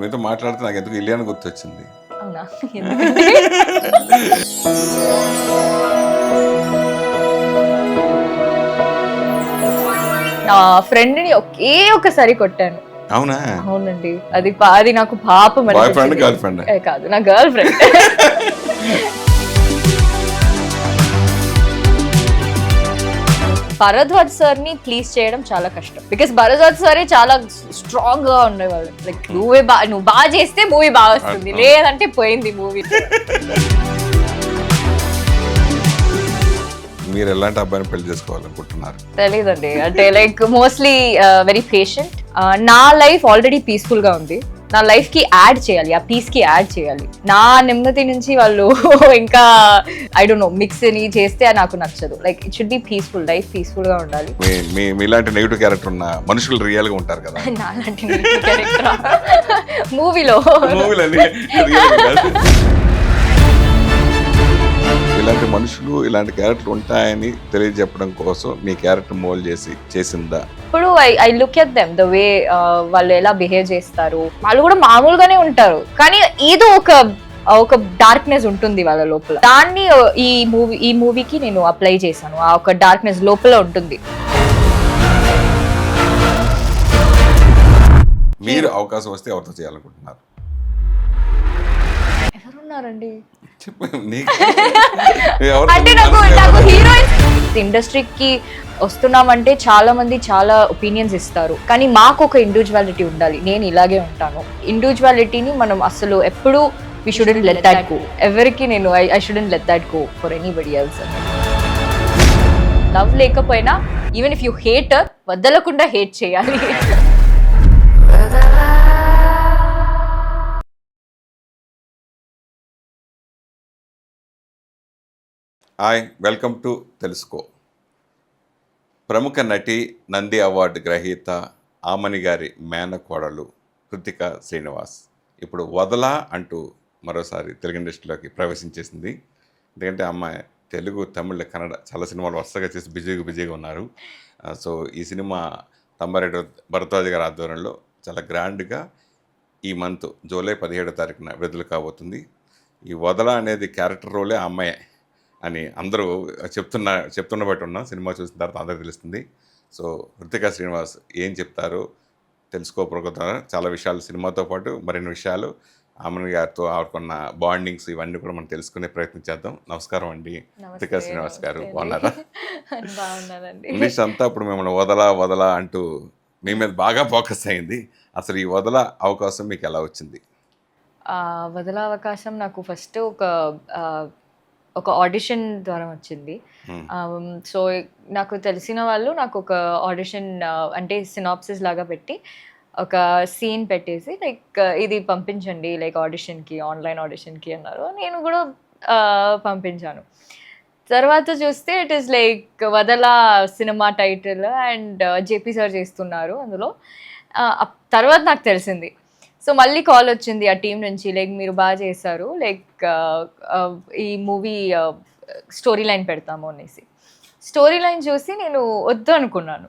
మీతో మాట్లాడితే నాకు ఎందుకు ఇలియానా గుర్తొచ్చింది. అవునా? ఎందుకంటే నా ఫ్రెండ్‌ని ఒకే ఒక్కసారి కొట్టాను. అవునా? అవునండి. అది నాకు పాపం బాయ్ ఫ్రెండ్, అనిపించింది. Girl friend? కాదు, నా గర్ల్ ఫ్రెండ్. భరద్వాజ్ సార్‌ని ప్లీజ్ చేయడం చాలా కష్టం. బికాస్ భరద్వాజ్ సారే చాలా స్ట్రాంగ్ గా ఉండేవాళ్ళు. లైక్ నువ్వు బాగా చేస్తే మూవీ బాగా వస్తుంది, లేదంటే పోయింది మూవీ. మీరు ఎలాంటి అబ్బాయిని పెళ్లి చేసుకోవాలనుకుంటున్నారు? తెలీదండి. అంటే లైక్ మోస్ట్లీ వెరీ పేషెంట్. నా లైఫ్ ఆల్రెడీ పీస్ఫుల్ గా ఉంది. నా లైఫ్ కి యాడ్ చేయాలి, ఆ పీస్ కి యాడ్ చేయాలి. నా నెమ్మది నుంచి వాళ్ళు ఇంకా ఐ డోంట్ నో మిక్స్ అని చేస్తే నాకు నచ్చదు. Like it should be peaceful, life peaceful గా ఉండాలి. మీలాంటి నెగిటివ్ క్యారెక్టర్ ఉన్న మనుషులు రియల్ గా ఉంటారు కదా. నాలాంటి క్యారెక్టర్ మూవీలో ఇలాంటి మనుషులు, ఇలాంటి క్యారెక్టర్ ఉంటాయని తెలియజెప్పడం కోసం మీ క్యారెక్టర్ మోల్డ్ చేసిందా? ఇప్పుడు I look at them the way వాళ్ళు ఎలా బిహేవ్ చేస్తారు. వాళ్ళు కూడా మామూలుగానే ఉంటారు, కానీ ఏదో ఒక డార్క్నెస్ ఉంటుంది వాళ్ళ లోపల. దాన్ని ఈ మూవీకి నేను అప్లై చేశాను. ఆ ఒక డార్క్నెస్ లోపల ఉంటుంది. మీరు అవకాశం వస్తే ఎవరితో చేయాలనుకుంటున్నారు? ఎవరున్నారండి? అంటే నాకు హీరోయిన్స్ ఇండస్ట్రీకి వస్తున్నామంటే చాలా మంది చాలా ఒపీనియన్స్ ఇస్తారు, కానీ మాకు ఒక ఇండివిజువాలిటీ ఉండాలి. నేను ఇలాగే ఉంటాను. ఇండివిజువాలిటీని మనం అసలు ఎప్పుడు we shouldn't let that go. ఎవరికి నేను I shouldn't let that go for anybody else. Love లేకపోయినా ఈవెన్ ఇఫ్ యూ హేట్, వదలకుండా హేట్ చేయాలి. హాయ్, వెల్కమ్ టు తెలుసుకో. ప్రముఖ నటి, నంది అవార్డు గ్రహీత, ఆమని గారి మేనకోడలు కృతిక శ్రీనివాస్ ఇప్పుడు వదలా అంటూ మరోసారి తెలుగు ఇండస్ట్రీలోకి ప్రవేశించేసింది. ఎందుకంటే అమ్మాయి తెలుగు, తమిళ, కన్నడ చాలా సినిమాలు వరుసగా చేసి బిజీగా ఉన్నారు. సో ఈ సినిమా తమ్మారెడ్డి భరద్వాజ్ గారి ఆధ్వర్యంలో చాలా గ్రాండ్గా ఈ మంత్ జూలై 17వ తారీఖున విడుదల కాబోతుంది. ఈ వదలా అనేది క్యారెక్టర్ రోలే ఆ అమ్మాయి అని అందరూ చెప్తున్న బట్టి ఉన్నాం. సినిమా చూసిన తర్వాత అందరికీ తెలుస్తుంది. సో కృతిక శ్రీనివాస్ ఏం చెప్తారో తెలుసుకోకపోతే చాలా విషయాలు, సినిమాతో పాటు మరిన్ని విషయాలు, ఆమెన్ గారితో ఆడుకున్న బాండింగ్స్, ఇవన్నీ కూడా మనం తెలుసుకునే ప్రయత్నం చేద్దాం. నమస్కారం అండి కృతిక శ్రీనివాస్ గారు, బాగున్నారా? ఇంగ్లీష్ అంతా ఇప్పుడు మిమ్మల్ని వదలా అంటూ మీ మీద బాగా ఫోకస్ అయింది. అసలు ఈ వదల అవకాశం మీకు ఎలా వచ్చింది? వదల అవకాశం నాకు ఫస్ట్ ఒక ఆడిషన్ ద్వారా వచ్చింది. సో నాకు తెలిసిన వాళ్ళు నాకు ఒక ఆడిషన్ అంటే సినాప్సిస్ లాగా పెట్టి ఒక సీన్ పెట్టేసి లైక్ ఇది పంపించండి లైక్ ఆడిషన్కి, ఆన్లైన్ ఆడిషన్కి అన్నారు. నేను కూడా పంపించాను. తర్వాత చూస్తే it is like Vadala cinema title and JP sir చేస్తున్నారు అందులో. తర్వాత నాకు తెలిసింది. సో మళ్ళీ కాల్ వచ్చింది ఆ టీం నుంచి, లైక్ మీరు బాగా చేశారు, లైక్ ఈ మూవీ స్టోరీ లైన్ పెడతాము అనేసి. స్టోరీ లైన్ చూసి నేను వద్దు అనుకున్నాను.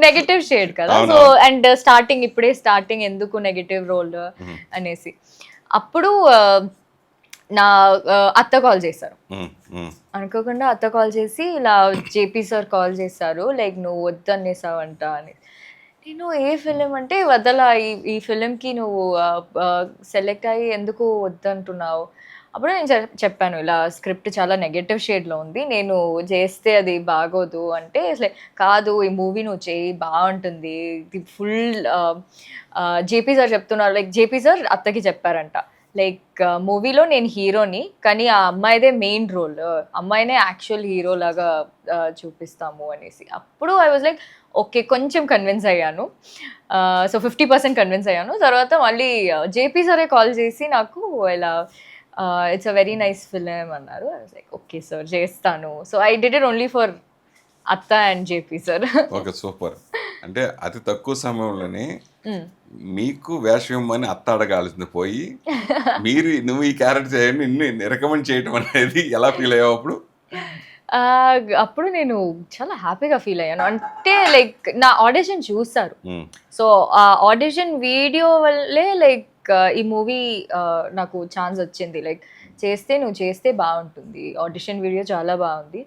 నెగటివ్ షేడ్ కదా. సో అండ్ ఇప్పుడే స్టార్టింగ్ ఎందుకు నెగటివ్ రోల్ అనేసి. అప్పుడు నా అత్త కాల్ చేశారు. అనుకోకుండా అత్త కాల్ చేసి ఇలా జేపీ సార్ కాల్ చేశారు, లైక్ నువ్వు వద్దు అనేసావంట అని. నేను ఏ ఫిలిం అంటే వదల, ఈ ఫిలింకి నువ్వు సెలెక్ట్ అయ్యి ఎందుకు వద్దంటున్నావు? అప్పుడు నేను చెప్పాను ఇలా స్క్రిప్ట్ చాలా నెగటివ్ షేడ్లో ఉంది, నేను చేస్తే అది బాగోదు అంటే, అసలే కాదు ఈ మూవీ నువ్వు చేయి బాగుంటుంది, ఇది ఫుల్ జేపీ సార్ చెప్తున్నారు. లైక్ జేపీ సార్ అత్తకి చెప్పారంట, లైక్ మూవీలో నేను హీరోని, కానీ ఆ అమ్మాయిదే మెయిన్ రోల్, అమ్మాయినే యాక్చువల్ హీరో లాగా చూపిస్తాము అనేసి. అప్పుడు ఐ వాజ్ లైక్ ఓకే, కొంచెం కన్విన్స్ అయ్యాను. సో 50% కన్విన్స్ అయ్యాను. తర్వాత మళ్ళీ జేపీ సారే కాల్ చేసి నాకు ఇలా it's a very nice film అన్నారు. I was like okay sir చేస్తాను. So I did it only for అత్త and JP sir. Okay, super. అంటే అతి తక్కువ సమయంలోనే మీకు వేషం ఇవ్వమని అత్త అడగాల్సింది పోయి నువ్వు ఈ క్యారెక్టర్ చేయండి రికమెండ్ చేయటం అనేది ఎలా ఫీల్ అయ్యావు అప్పుడు? అప్పుడు నేను చాలా హ్యాపీగా ఫీల్ అయ్యాను. అంటే లైక్ నా ఆడిషన్ చూసారు. సో ఆ ఆడిషన్ వీడియో వల్లే లైక్ ఈ మూవీ నాకు ఛాన్స్ వచ్చింది. లైక్ నువ్వు చేస్తే బాగుంటుంది, ఆడిషన్ వీడియో చాలా బాగుంది,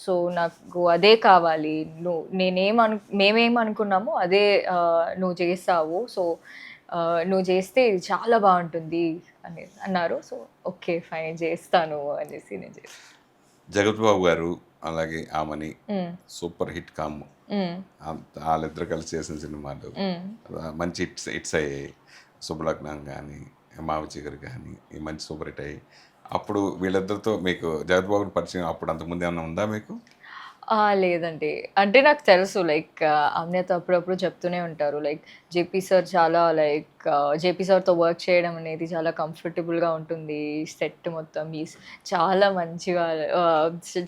సో నాకు అదే కావాలి, మేమేం అనుకున్నామో అదే నువ్వు చేస్తావు, సో నువ్వు చేస్తే ఇది చాలా బాగుంటుంది అని అన్నారు. సో ఓకే ఫైన్ చేస్తాను అనేసి నేను చేస్తాను. జగత్ బాబు గారు అలాగే ఆమని సూపర్ హిట్ కాము, వాళ్ళిద్దరు కలిసి చేసిన సినిమాలు మంచి హిట్స్ అయ్యాయి. శుభలగ్నం కానీ మావి చిగురు కానీ ఈ మంచి సూపర్ హిట్ అయ్యాయి. అప్పుడు వీళ్ళిద్దరితో మీకు జగత్ బాబుని పరిచయం అప్పుడు అంతకుముందు ఏమైనా ఉందా మీకు? లేదండి, అంటే నాకు తెలుసు లైక్ అమ్నేత అప్పుడప్పుడు చెప్తూనే ఉంటారు లైక్ జేపీ సార్ చాలా లైక్ జేపీ సార్తో వర్క్ చేయడం అనేది చాలా కంఫర్టబుల్గా ఉంటుంది, సెట్ మొత్తం చాలా మంచిగా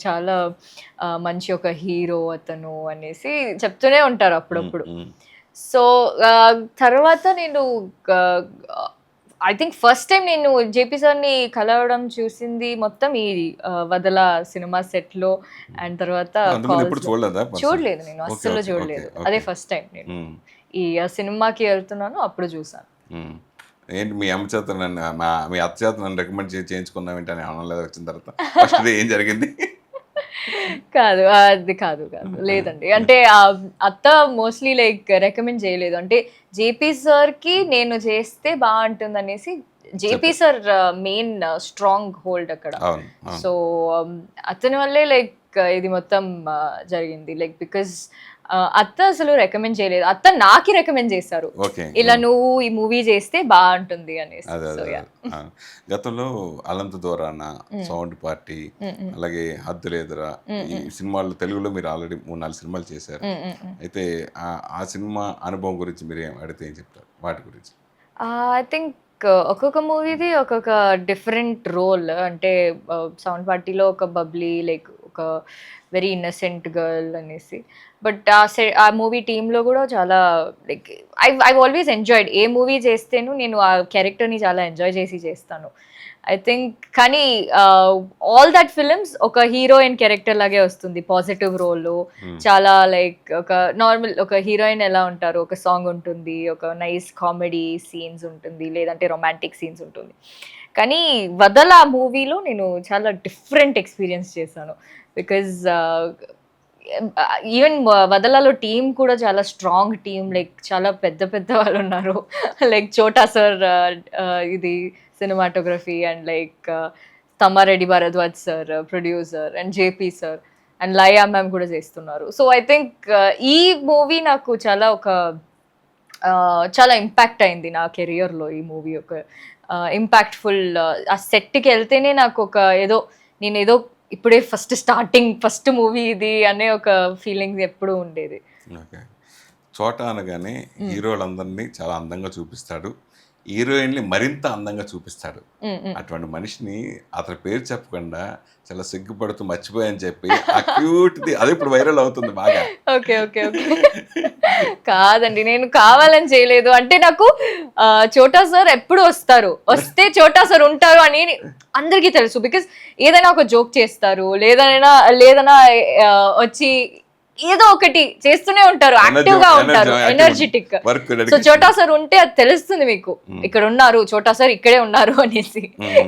చాలా మంచి ఒక హీరో అతను అనేసి చెప్తూనే ఉంటారు అప్పుడప్పుడు. సో తర్వాత నేను ఐ థింక్ ఫస్ట్ టైం నేను జేపీ సార్ని కలవడం చూసింది మొత్తం ఈ వదల సినిమా సెట్లో, అండ్ తర్వాత చూడలేదు, నేను అస్సలు చూడలేదు. అదే ఫస్ట్ టైం నేను ఈ సినిమాకి వెళ్తున్నాను, అప్పుడు చూసాను. ఏంటి మీ అమ్మ చేత మీ అత్త చేత నన్ను రికమెండ్ చేయించుకున్నాం ఏంటని అనలేదు వచ్చిన తర్వాత? ఫస్ట్ ఏం జరిగింది? కాదు, అది కాదు లేదండి. అంటే అత్త మోస్ట్లీ లైక్ రికమెండ్ చేయలేదు. అంటే జేపీ సార్కి నేను చేస్తే బాగుంటుంది అనేసి JP sir main strong hold అక్కడ. సో అతని వల్లే లైక్ ఇది మొత్తం జరిగింది. లైక్ బికాజ్ అత్త అసలు రికమెండ్ చేయలేదు, అత్త నాకి రికమెండ్ చేశారు, ఇలా నువ్వు ఈ మూవీ చేస్తే బాగుంటుంది అనేసి. గతంలో అలంత దూరాన, సౌండ్ పార్టీ, అలాగే హద్దులేదురా ఈ సినిమాలు తెలుగులో మీరు ఆల్రెడీ 3-4 సినిమాలు చేశారు. అయితే ఆ సినిమా అనుభవం గురించి మీరు అడిగితే ఏం చెప్తారు వాటి గురించి? ఐ థింక్ ఒక్కొక్క మూవీది ఒక్కొక్క డిఫరెంట్ రోల్. అంటే సౌండ్ పార్టీలో ఒక బబ్లీ లైక్ ఒక వెరీ ఇన్నసెంట్ గర్ల్ అనేసి, బట్ ఆ మూవీ టీంలో కూడా చాలా లైక్ ఐ ఆల్వేస్ ఎంజాయ్డ్. ఏ మూవీ చేస్తేను నేను ఆ క్యారెక్టర్ని చాలా ఎంజాయ్ చేసి చేస్తాను ఐ థింక్. కానీ ఆల్ దట్ ఫిలిమ్స్ ఒక హీరోయిన్ క్యారెక్టర్ లాగే వస్తుంది, పాజిటివ్ రోల్. చాలా లైక్ ఒక నార్మల్ ఒక హీరోయిన్ ఎలా ఉంటారు, ఒక సాంగ్ ఉంటుంది, ఒక నైస్ కామెడీ సీన్స్ ఉంటుంది, లేదంటే రొమాంటిక్ సీన్స్ ఉంటుంది. కానీ వదల మూవీలో నేను చాలా డిఫరెంట్ ఎక్స్పీరియన్స్ చేశాను. బికాజ్ ఈవెన్ వదలలో టీం కూడా చాలా స్ట్రాంగ్ టీం, లైక్ చాలా పెద్ద పెద్ద వాళ్ళు ఉన్నారు. లైక్ చోటా సార్ ఇది cinematography, and like Tammareddy Bharadwaj sir producer, and JP sir, and Laya ma'am కూడా చేస్తున్నారు. సో ఐ థింక్ ఈ మూవీ నాకు చాలా ఇంపాక్ట్ అయింది నా కెరియర్లో. ఈ మూవీ ఒక ఇంపాక్ట్ఫుల్. ఆ సెట్కి వెళ్తేనే నాకు ఒక నేను ఇప్పుడే ఫస్ట్ మూవీ ఇది అనే ఒక ఫీలింగ్ ఎప్పుడూ ఉండేది. ఓకే. చోట అనగానే హీరోలందరినీ చాలా అందంగా చూపిస్తాడు, హీరోయిన్ని మరింత అందంగా చూపిస్తాడు. అటువంటి మనిషిని అతని పేరు చెప్పకుండా చాలా సిగ్గుపడుతూ మర్చిపోయని చెప్పి ఆ క్యూట్ది అది ఇప్పుడు వైరల్ అవుతుంది బాగా. ఓకే ఓకే ఓకే కాదండి, నేను కావాలని చేయలేదు. అంటే నాకు చోటా సార్ ఎప్పుడు వస్తే చోటా సార్ ఉంటారు అని అందరికీ తెలుసు. బికాస్ ఏదైనా ఒక జోక్ చేస్తారు, లేదైనా వచ్చి ఏదో ఒకటి చేస్తూనే ఉంటారు, యాక్టివ్ గా ఉంటారు, ఎనర్జెటిక్. సో చోటా సార్ ఉంటే అది తెలుస్తుంది మీకు, ఇక్కడ ఉన్నారు చోటా సార్, ఇక్కడే ఉన్నారు అనేసి.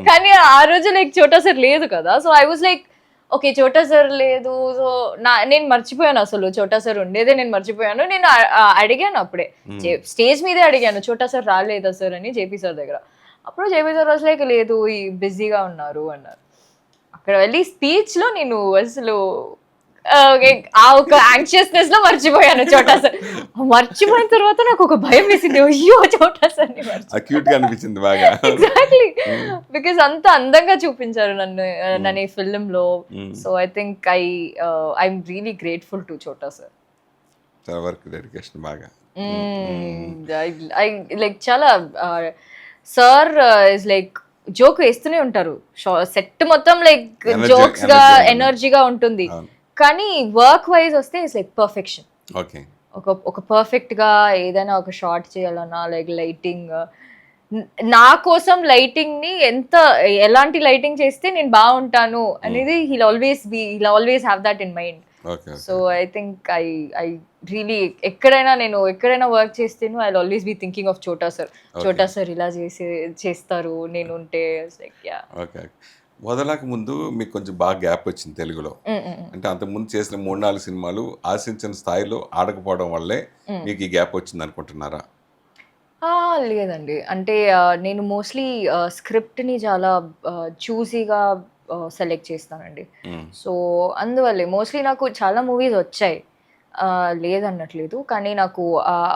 కానీ ఆ రోజు లైక్ చోటా సార్ లేదు కదా. So I was like okay చోటా సార్ లేదు. సో నేను మర్చిపోయాను, అసలు చోటా సార్ ఉండేదే నేను మర్చిపోయాను. నేను అడిగాను అప్పుడే, స్టేజ్ మీదే అడిగాను, చోటా సార్ రాలేదా సార్ అని జేపీ సార్ దగ్గర. అప్పుడు జేపీ సార్ వాజ్ లైక్ లేదు బిజీగా ఉన్నారు అన్నారు. అక్కడ వెళ్ళి స్పీచ్ లో నేను అసలు ఆ ఒక యాంగ్షియస్నెస్ లో మర్చిపోయాను చోటా సార్. మర్చిపోయిన తర్వాత నాకు ఒక భయం వేసింది, అయ్యో చోటా సార్ అనిపించింది బాగా. ఎగ్జాక్ట్లీ, బికాస్ అంత అందంగా చూపించారు నన్ను ఈ ఫిల్మ్ లో. So I think I'm really grateful to చోటా సార్. డెడికేషన్ బాగా లైక్ చాలా సార్ ఇస్ లైక్ జోక్ వేస్తూనే ఉంటారు, సెట్ మొత్తం లైక్ జోక్స్ గా ఎనర్జీగా ఉంటుంది. కానీ వర్క్ వైజ్ వస్తే ఇట్స్ లైక్ పర్ఫెక్షన్. ఒక పర్ఫెక్ట్ గా ఏదైనా ఒక షార్ట్ చేయాలన్నా, లైక్ లైటింగ్ నా కోసం లైటింగ్ ని ఎలాంటి లైటింగ్ చేస్తే నేను బాగుంటాను అనేది he'll always have that in mind. Okay so I think I really ఎక్కడైనా వర్క్ చేస్తేను I always be thinking of Chota sir ఇలా చేస్తారు నేను ఉంటే లైక్ యా. ఓకే. వదలక ముందు మీకు కొంచెం బాగా గ్యాప్ వచ్చింది తెలుగులో. అంటే అంతకుముందు చేసిన 3-4 సినిమాలు ఆశించిన స్థాయిలో ఆడకపోవడం వల్లే మీకు ఈ గ్యాప్ వచ్చింది అనుకుంటున్నారా? లేదండి. అంటే నేను మోస్ట్‌లీ స్క్రిప్ట్‌ని చాలా చూసీగా సెలెక్ట్ చేస్తానండి. సో, అందువల్లే మోస్ట్‌లీ నాకు చాలా మూవీస్ వచ్చాయి. లేదన్నట్లేదు. కానీ నాకు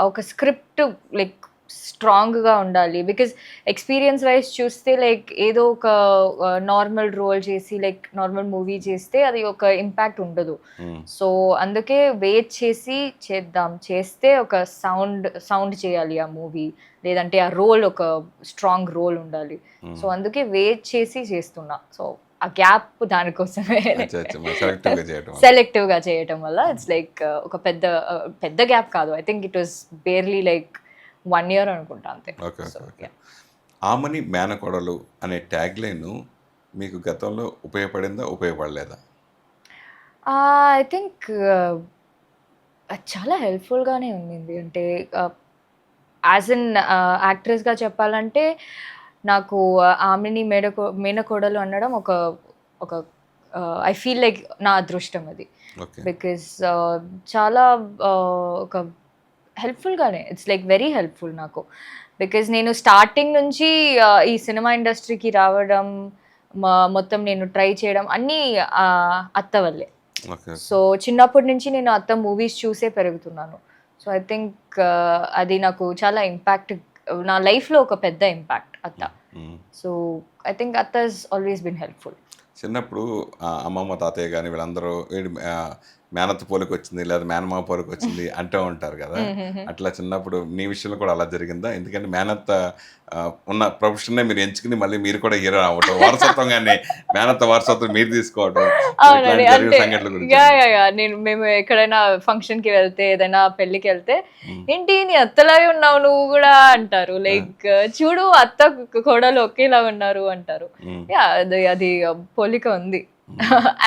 ఒక స్క్రిప్ట్ లైక్ స్ట్రాంగ్‌గా ఉండాలి. బికాజ్ ఎక్స్‌పీరియన్స్ వైస్ చూస్తే లైక్ ఏదో ఒక నార్మల్ రోల్ చేసి లైక్ నార్మల్ మూవీ చేస్తే అది ఒక ఇంపాక్ట్ ఉండదు. సో, అందుకే వెయిట్ చేసి చేస్తే ఒక సౌండ్ చేయాలి ఆ మూవీ. లేదంటే ఆ రోల్ ఒక స్ట్రాంగ్ రోల్ ఉండాలి. సో, అందుకే వెయిట్ చేసి చేస్తున్నా. సో, ఆ గ్యాప్ దానికోసమే సెలెక్టివ్‌గా చేయటం వల్ల ఇట్స్ లైక్ ఒక పెద్ద గ్యాప్ కాదు. I think it was barely like 1 year అనుకుంటా అంతే. ఓకే. ఆమని మేనకోడలు అనే ట్యాగ్ లైన్ మీకు గతంలో ఉపయోగపడిందా, ఉపయోగపడలేదా? ఐ థింక్ అది చాలా హెల్ప్ఫుల్గానే ఉండింది. అంటే యాజ్ ఎన్ యాక్ట్రెస్గా చెప్పాలంటే నాకు ఆమెని మేనకోడలు అనడం ఒక ఐ ఫీల్ లైక్ నా అదృష్టం అది. బికాస్ చాలా ఒక హెల్ప్ఫుల్గానే ఇట్స్ లైక్ వెరీ హెల్ప్ఫుల్ నాకు. బికాజ్ నేను స్టార్టింగ్ నుంచి ఈ సినిమా ఇండస్ట్రీకి రావడం మొత్తం నేను ట్రై చేయడం అన్నీ అత్త వల్లే. సో చిన్నప్పటి నుంచి నేను అత్త మూవీస్ చూసే పెరుగుతున్నాను. సో ఐ థింక్ అది నాకు చాలా ఇంపాక్ట్, నా లైఫ్లో ఒక పెద్ద ఇంపాక్ట్ అత్త. సో ఐ థింక్ అత్త హస్ ఆల్వేస్ బిన్ హెల్ప్ఫుల్. చిన్నప్పుడు అమ్మమ్మ తాతయ్య కానీ వీళ్ళందరూ మేనత్త పోలికి వచ్చింది లేదా మేనమామ పోలికి వచ్చింది అంటూ ఉంటారు కదా. అట్లా చిన్నప్పుడు నీ విషయంలో కూడా అలా జరిగిందా? ఎందుకంటే మేనత్త ఉన్న ప్రొఫెషన్నే మీరు ఎంచుకుని మళ్ళీ మీరు కూడా హీరో అవ్వటం, వారసత్వంగానే మేనత్త వారసత్వం మీరు తీసుకోవడం, మేము ఎక్కడైనా ఫంక్షన్కి వెళ్తే ఏదైనా పెళ్ళికి వెళ్తే ఏంటి నీ అత్తలాగే ఉన్నావు నువ్వు కూడా అంటారు. లైక్ చూడు అత్త కోడలు ఒకేలా ఉన్నారు అంటారు. అది పోలిక ఉంది.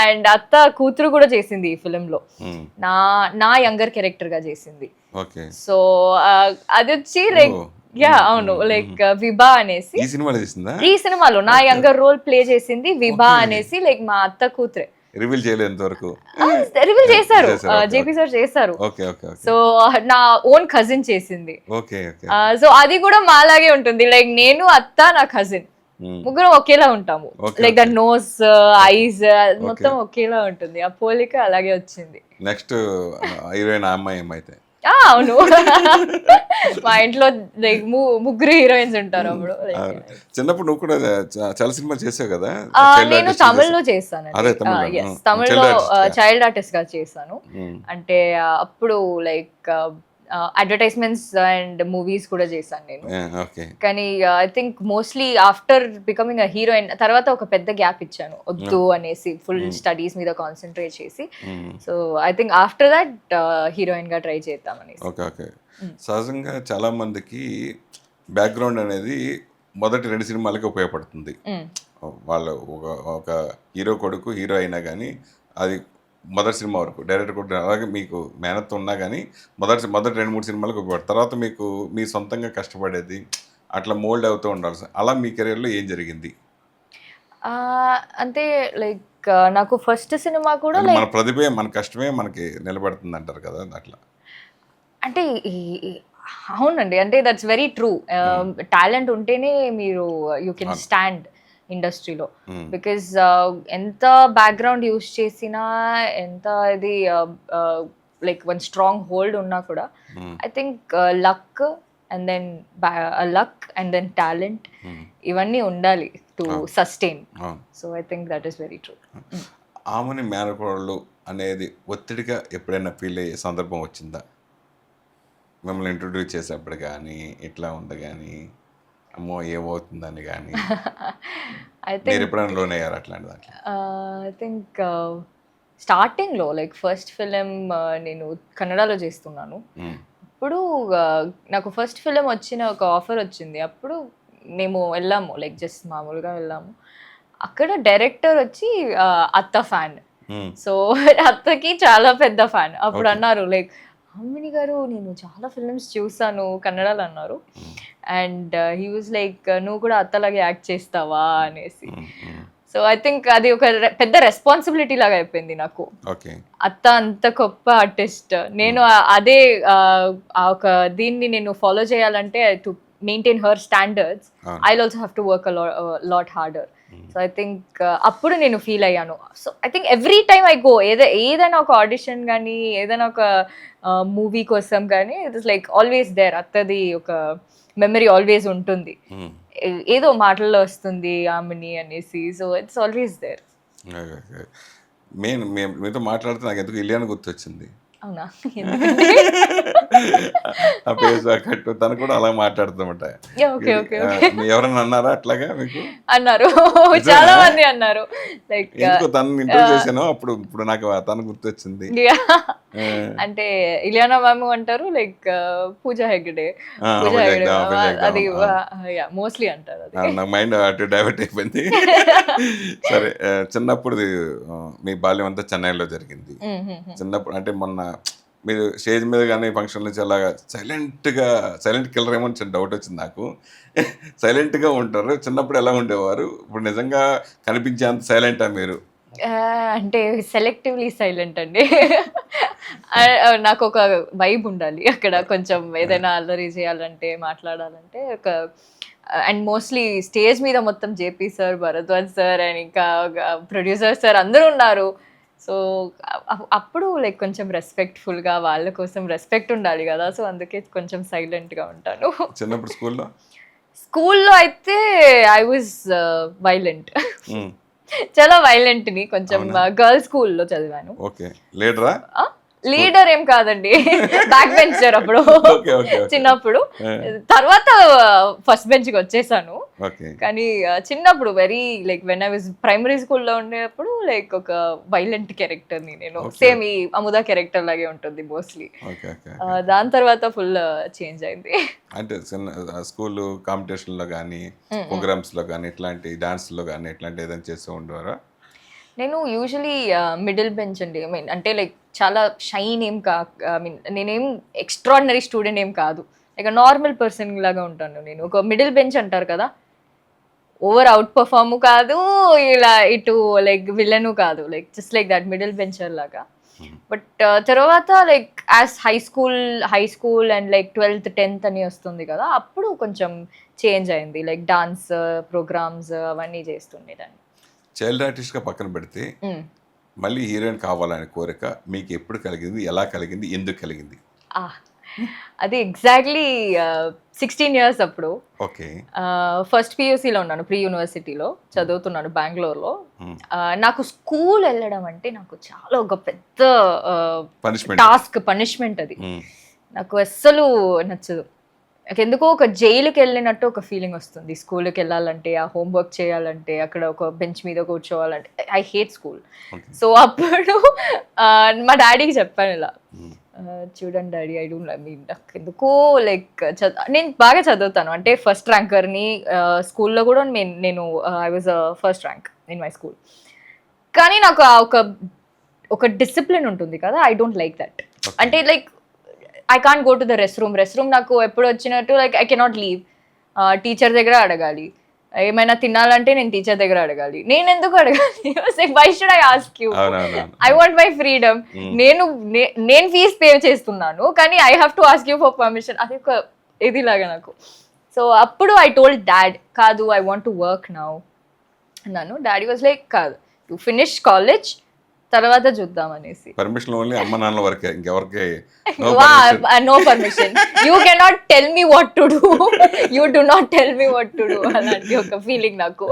అండ్ అత్త కూతురు కూడా చేసింది ఈ ఫిలిం లో, నా యంగర్ క్యారెక్టర్ గా చేసింది. సో అది వచ్చి లైక్ అవును లైక్ విభా అనేసి ఈ సినిమాలో నా యంగర్ రోల్ ప్లే చేసింది విభా అనేసి, లైక్ మా అత్త కూతురే. రివీల్ చేయలేంత వరకు రివీల్ చేశారు, జేపీ సార్ చేశారు. సో నా ఓన్ కజిన్ చేసింది. సో అది కూడా మాలాగే ఉంటుంది. లైక్ నేను అత్త నా కజిన్ ముగ్గురం ఒకేలా ఉంటాము. లైక్ ద నోస్ ఐస్ మొత్తం ఒకేలా ఉంటుంది. ఆ పోలిక అలాగే వచ్చింది. నెక్స్ట్ హీరోయిన్ అమ్మాయి ఏమైతే అవును మా ఇంట్లో లైక్ ముగ్గురు హీరోయిన్స్ ఉంటారు. అప్పుడు చిన్నప్పుడు నువ్వు కూడా చాలా సినిమాలు చేసావు కదా. నేను తమిళ్లో చేస్తాను. తమిళ్లో చైల్డ్ ఆర్టిస్ట్ గా చేశాను. అంటే అప్పుడు లైక్ అడ్వర్టైజ్మెంట్స్ అండ్ మూవీస్ కూడా చేశాను నేను. కానీ I think mostly after becoming a heroine తర్వాత ఒక పెద్ద గ్యాప్ ఇచ్చాను వద్దు అనేసి, ఫుల్ స్టడీస్ మీద కాన్సన్ట్రేట్ చేసి. So I think after that heroine గా ట్రై చేద్దాం అనేసి. ఓకే. సహజంగా చాలా మందికి బ్యాక్గ్రౌండ్ అనేది మొదటి 2 సినిమాలకి ఉపయోగపడుతుంది. వాళ్ళు ఒక హీరో కొడుకు హీరో అయినా కానీ అది మొదటి సినిమా వరకు డైరెక్టర్ కూడా. అలాగే మీకు మేనత్ ఉన్నా కానీ మొదటి 2-3 సినిమాలకు ఉపయోగపడుతుంది. తర్వాత మీకు మీ సొంతంగా కష్టపడేది అట్లా మోల్డ్ అవుతూ ఉండాల్సి, అలా మీ కెరీర్లో ఏం జరిగింది? అంటే లైక్ నాకు ఫస్ట్ సినిమా కూడా మన ప్రతిభే మన కష్టమే మనకి నిలబడుతుంది అంటారు కదా, అట్లా. అంటే అవునండి, అంటే దట్స్ వెరీ ట్రూ. టాలెంట్ ఉంటేనే మీరు యూ కెన్ స్టాండ్ ఇండస్ట్రీలో. బికాజ్ ఎంత బ్యాక్గ్రౌండ్ యూస్ చేసినా, ఎంత ఇది లైక్ వన్ స్ట్రాంగ్ హోల్డ్ ఉన్నా కూడా I think luck and then talent ఇవన్నీ ఉండాలి to sustain. So I think that is very true. ఆమెని మేనకోడలు అనేది ఒత్తిడిగా ఎప్పుడైనా ఫీల్ అయ్యే సందర్భం వచ్చిందా? మిమ్మల్ని ఇంట్రొడ్యూస్ చేసేప్పుడు కానీ ఇట్లా ఉంది కానీ అమ్మో ఏమవుతుందని కానీ మీరు ఎప్పుడైనా లోన్ అయ్యారు అట్లాంటి దాంట్లో? ఐ థింక్ స్టార్టింగ్లో లైక్ ఫస్ట్ ఫిలిం నేను కన్నడలో చేస్తున్నాను. ఇప్పుడు నాకు ఫస్ట్ ఫిలిం వచ్చిన ఒక ఆఫర్ వచ్చింది. అప్పుడు మేము వెళ్ళాము లైక్ జస్ట్ మామూలుగా వెళ్ళాము. అక్కడ డైరెక్టర్ వచ్చి అత్త ఫ్యాన్. సో అత్తకి చాలా పెద్ద ఫ్యాన్. అప్పుడు అన్నారు లైక్ అమ్మిని గారు నేను చాలా ఫిల్మ్స్ చూసాను కన్నడలో అన్నారు. అండ్ హీ వాజ్ లైక్ నువ్వు కూడా అత్తలాగే యాక్ట్ చేస్తావా అనేసి. సో ఐ థింక్ అది ఒక పెద్ద రెస్పాన్సిబిలిటీ లాగా అయిపోయింది నాకు. అత్త అంత గొప్ప ఆర్టిస్ట్, నేను అదే ఒక దీన్ని నేను ఫాలో చేయాలంటే to maintain her standards I also have to work lot harder. So I think అప్పుడు నేను ఫీల్ అయ్యాను. So I think every time I go ఏదైనా ఒక ఆడిషన్ కానీ ఏదైనా ఒక మూవీ కోసం కానీ it is like always there. అత్తది ఒక మెమరీ ఆల్వేస్ ఉంటుంది, ఏదో మాటల్లో వస్తుంది ఆమెని అనేసి. So it's always there. మీతో మాట్లాడితే నాకు ఎందుకు ఇలియానా గుర్తొచ్చింది. అవునా? ఆ పేరు కట్టు తను కూడా అలా మాట్లాడుతామట. ఎవరైనా అన్నారా అట్లాగా మీకు? అన్నారు, చాలా మంది అన్నారు. లైక్ ఎందుకో తను ఇంటర్వ్యూ చేశాను అప్పుడు, ఇప్పుడు నాకు తను గుర్తొచ్చింది. అంటే ఇలియానా మ్యామ్ అంటారు, లైక్ పూజా హెగ్డే అది మోస్ట్లీ అంటారు. అది నాకు మైండ్ అటు డైవర్ట్ అయిపోయింది. సరే, చిన్నప్పుడు మీ బాల్యం అంతా చెన్నైలో జరిగింది. చిన్నప్పుడు అంటే మొన్న మీరు స్టేజ్ మీద కానీ ఫంక్షన్ నుంచి అలాగా సైలెంట్ కిల్లర్ ఏమో చిన్న డౌట్ వచ్చింది నాకు. సైలెంట్గా ఉంటారు, చిన్నప్పుడు ఎలా ఉండేవారు? ఇప్పుడు నిజంగా కనిపించేంత సైలెంటా మీరు? అంటే సెలెక్టివ్లీ సైలెంట్ అండి. నాకు ఒక వైబ్ ఉండాలి అక్కడ, కొంచెం ఏదైనా అల్లరి చేయాలంటే మాట్లాడాలంటే ఒక. అండ్ మోస్ట్లీ స్టేజ్ మీద మొత్తం JP sir, Bharadwaj sir and ఇంకా ప్రొడ్యూసర్ సార్ అందరూ ఉన్నారు. సో అప్పుడు లైక్ కొంచెం రెస్పెక్ట్ఫుల్గా, వాళ్ళ కోసం రెస్పెక్ట్ ఉండాలి కదా. సో అందుకే కొంచెం సైలెంట్గా ఉంటాను. చిన్నప్పుడు స్కూల్లో అయితే ఐ వాజ్ వైలెంట్, చాలా వైలెంట్ని. కొంచెం గర్ల్స్ స్కూల్లో చదివాను. లీడర్ ఏం కాదండి, బ్యాక్ బెంచర్ అప్పుడు చిన్నప్పుడు. తర్వాత ఫస్ట్ బెంచ్ కి వచ్చేసాను. కానీ చిన్నప్పుడు very like when I was primary స్కూల్లో ఉండేటప్పుడు లైక్ ఒక వైలెంట్ క్యారెక్టర్ ని నేను. సేమ్ ఈ అముదా క్యారెక్టర్ లాగే ఉంటుంది మోస్ట్లీ. దాని తర్వాత ఫుల్ చేంజ్ అయింది. అంటే స్కూల్ కాంపిటీషన్ లో కానీ ప్రోగ్రామ్స్ లో కానీ ఇట్లాంటి డాన్స్ లో కానీ ఇట్లాంటి ఏదైనా చేస్తూ ఉండేవారా? నేను యూజువలీ మిడిల్ బెంచ్ అండి. ఐ మీన్ అంటే లైక్ చాలా షైన్ ఏం ఐ మీన్ నేనేం ఎక్స్ట్రాడినరీ స్టూడెంట్ ఏం కాదు, లైక్ నార్మల్ పర్సన్ లాగా ఉంటాను నేను. ఒక మిడిల్ బెంచ్ అంటారు కదా, ఓవర్ అవుట్ పర్ఫార్మ్ కాదు, ఇలా ఇటు లైక్ విలన్ కాదు, like just like that middle bencher లాగా. బట్ తర్వాత like as high school and like 12th 10th అని వస్తుంది కదా, అప్పుడు కొంచెం చేంజ్ అయింది. లైక్ డాన్స్ ప్రోగ్రామ్స్ అవన్నీ చేస్తుండేదాన్ని. చైల్డ్ ఆర్టిస్ట్గా పక్కన పెడితే మళ్ళీ హీరోయిన్ కావాలనే కోరిక మీకు ఎప్పుడు కలిగింది, ఎలా కలిగింది, ఎందుకు కలిగింది? అది ఎగ్జాక్ట్లీ 16 years అప్పుడు. ఓకే. ఫస్ట్ PUCలో ఉన్నాను, ప్రీ యూనివర్సిటీలో చదువుతున్నాను బెంగళూరులో. నాకు స్కూల్ వెళ్ళడం అంటే నాకు చాలా ఒక పెద్ద టాస్క్, పనిష్మెంట్. అది నాకు అస్సలు నచ్చదు. ఎందుకో ఒక జైలుకి వెళ్ళినట్టు ఒక ఫీలింగ్ వస్తుంది స్కూల్కి వెళ్ళాలంటే, ఆ హోంవర్క్ చేయాలంటే, అక్కడ ఒక బెంచ్ మీద కూర్చోవాలంటే. I hate school. సో అప్పుడు మా డాడీకి చెప్పాను ఇలా, చూడండి డాడీ, ఐ డోంట్ మీన్ నాకు ఎందుకో లైక్ నేను బాగా చదువుతాను, అంటే ఫస్ట్ ర్యాంకర్ని స్కూల్లో కూడా. నేను I was first rank in my school. కానీ నాకు ఒక డిసిప్లిన్ ఉంటుంది కదా, ఐ డోంట్ లైక్ దట్. అంటే like I can't go to the rest room నాకు ఎప్పుడు వచ్చినట్టు like I cannot leave. Teacher దగ్గర అడగాలి, ఏమైనా తినాలంటే నేను టీచర్ దగ్గర అడగాలి. నేను ఎందుకు అడగాలి? Why should I ask you? I want my freedom. నేను ఫీజ్ పే చేస్తున్నాను కానీ I have to ask you for permission. అది ఒక ఇదిలాగా నాకు. సో అప్పుడు ఐ టోల్డ్ డాడ్, కాదు I want to work now అన్నాను. డాడీ వాజ్ లైక్, కాదు యు ఫినిష్ కాలేజ్ తర్వాత చూద్దాం అనేసి. పర్మిషన్ ఓన్లీ అమ్మ నాన్న వరకే, ఇంకెవరికి no permission. You cannot tell me what to do, you do not tell me what to do అలాంటి ఒక ఫీలింగ్ నాకు.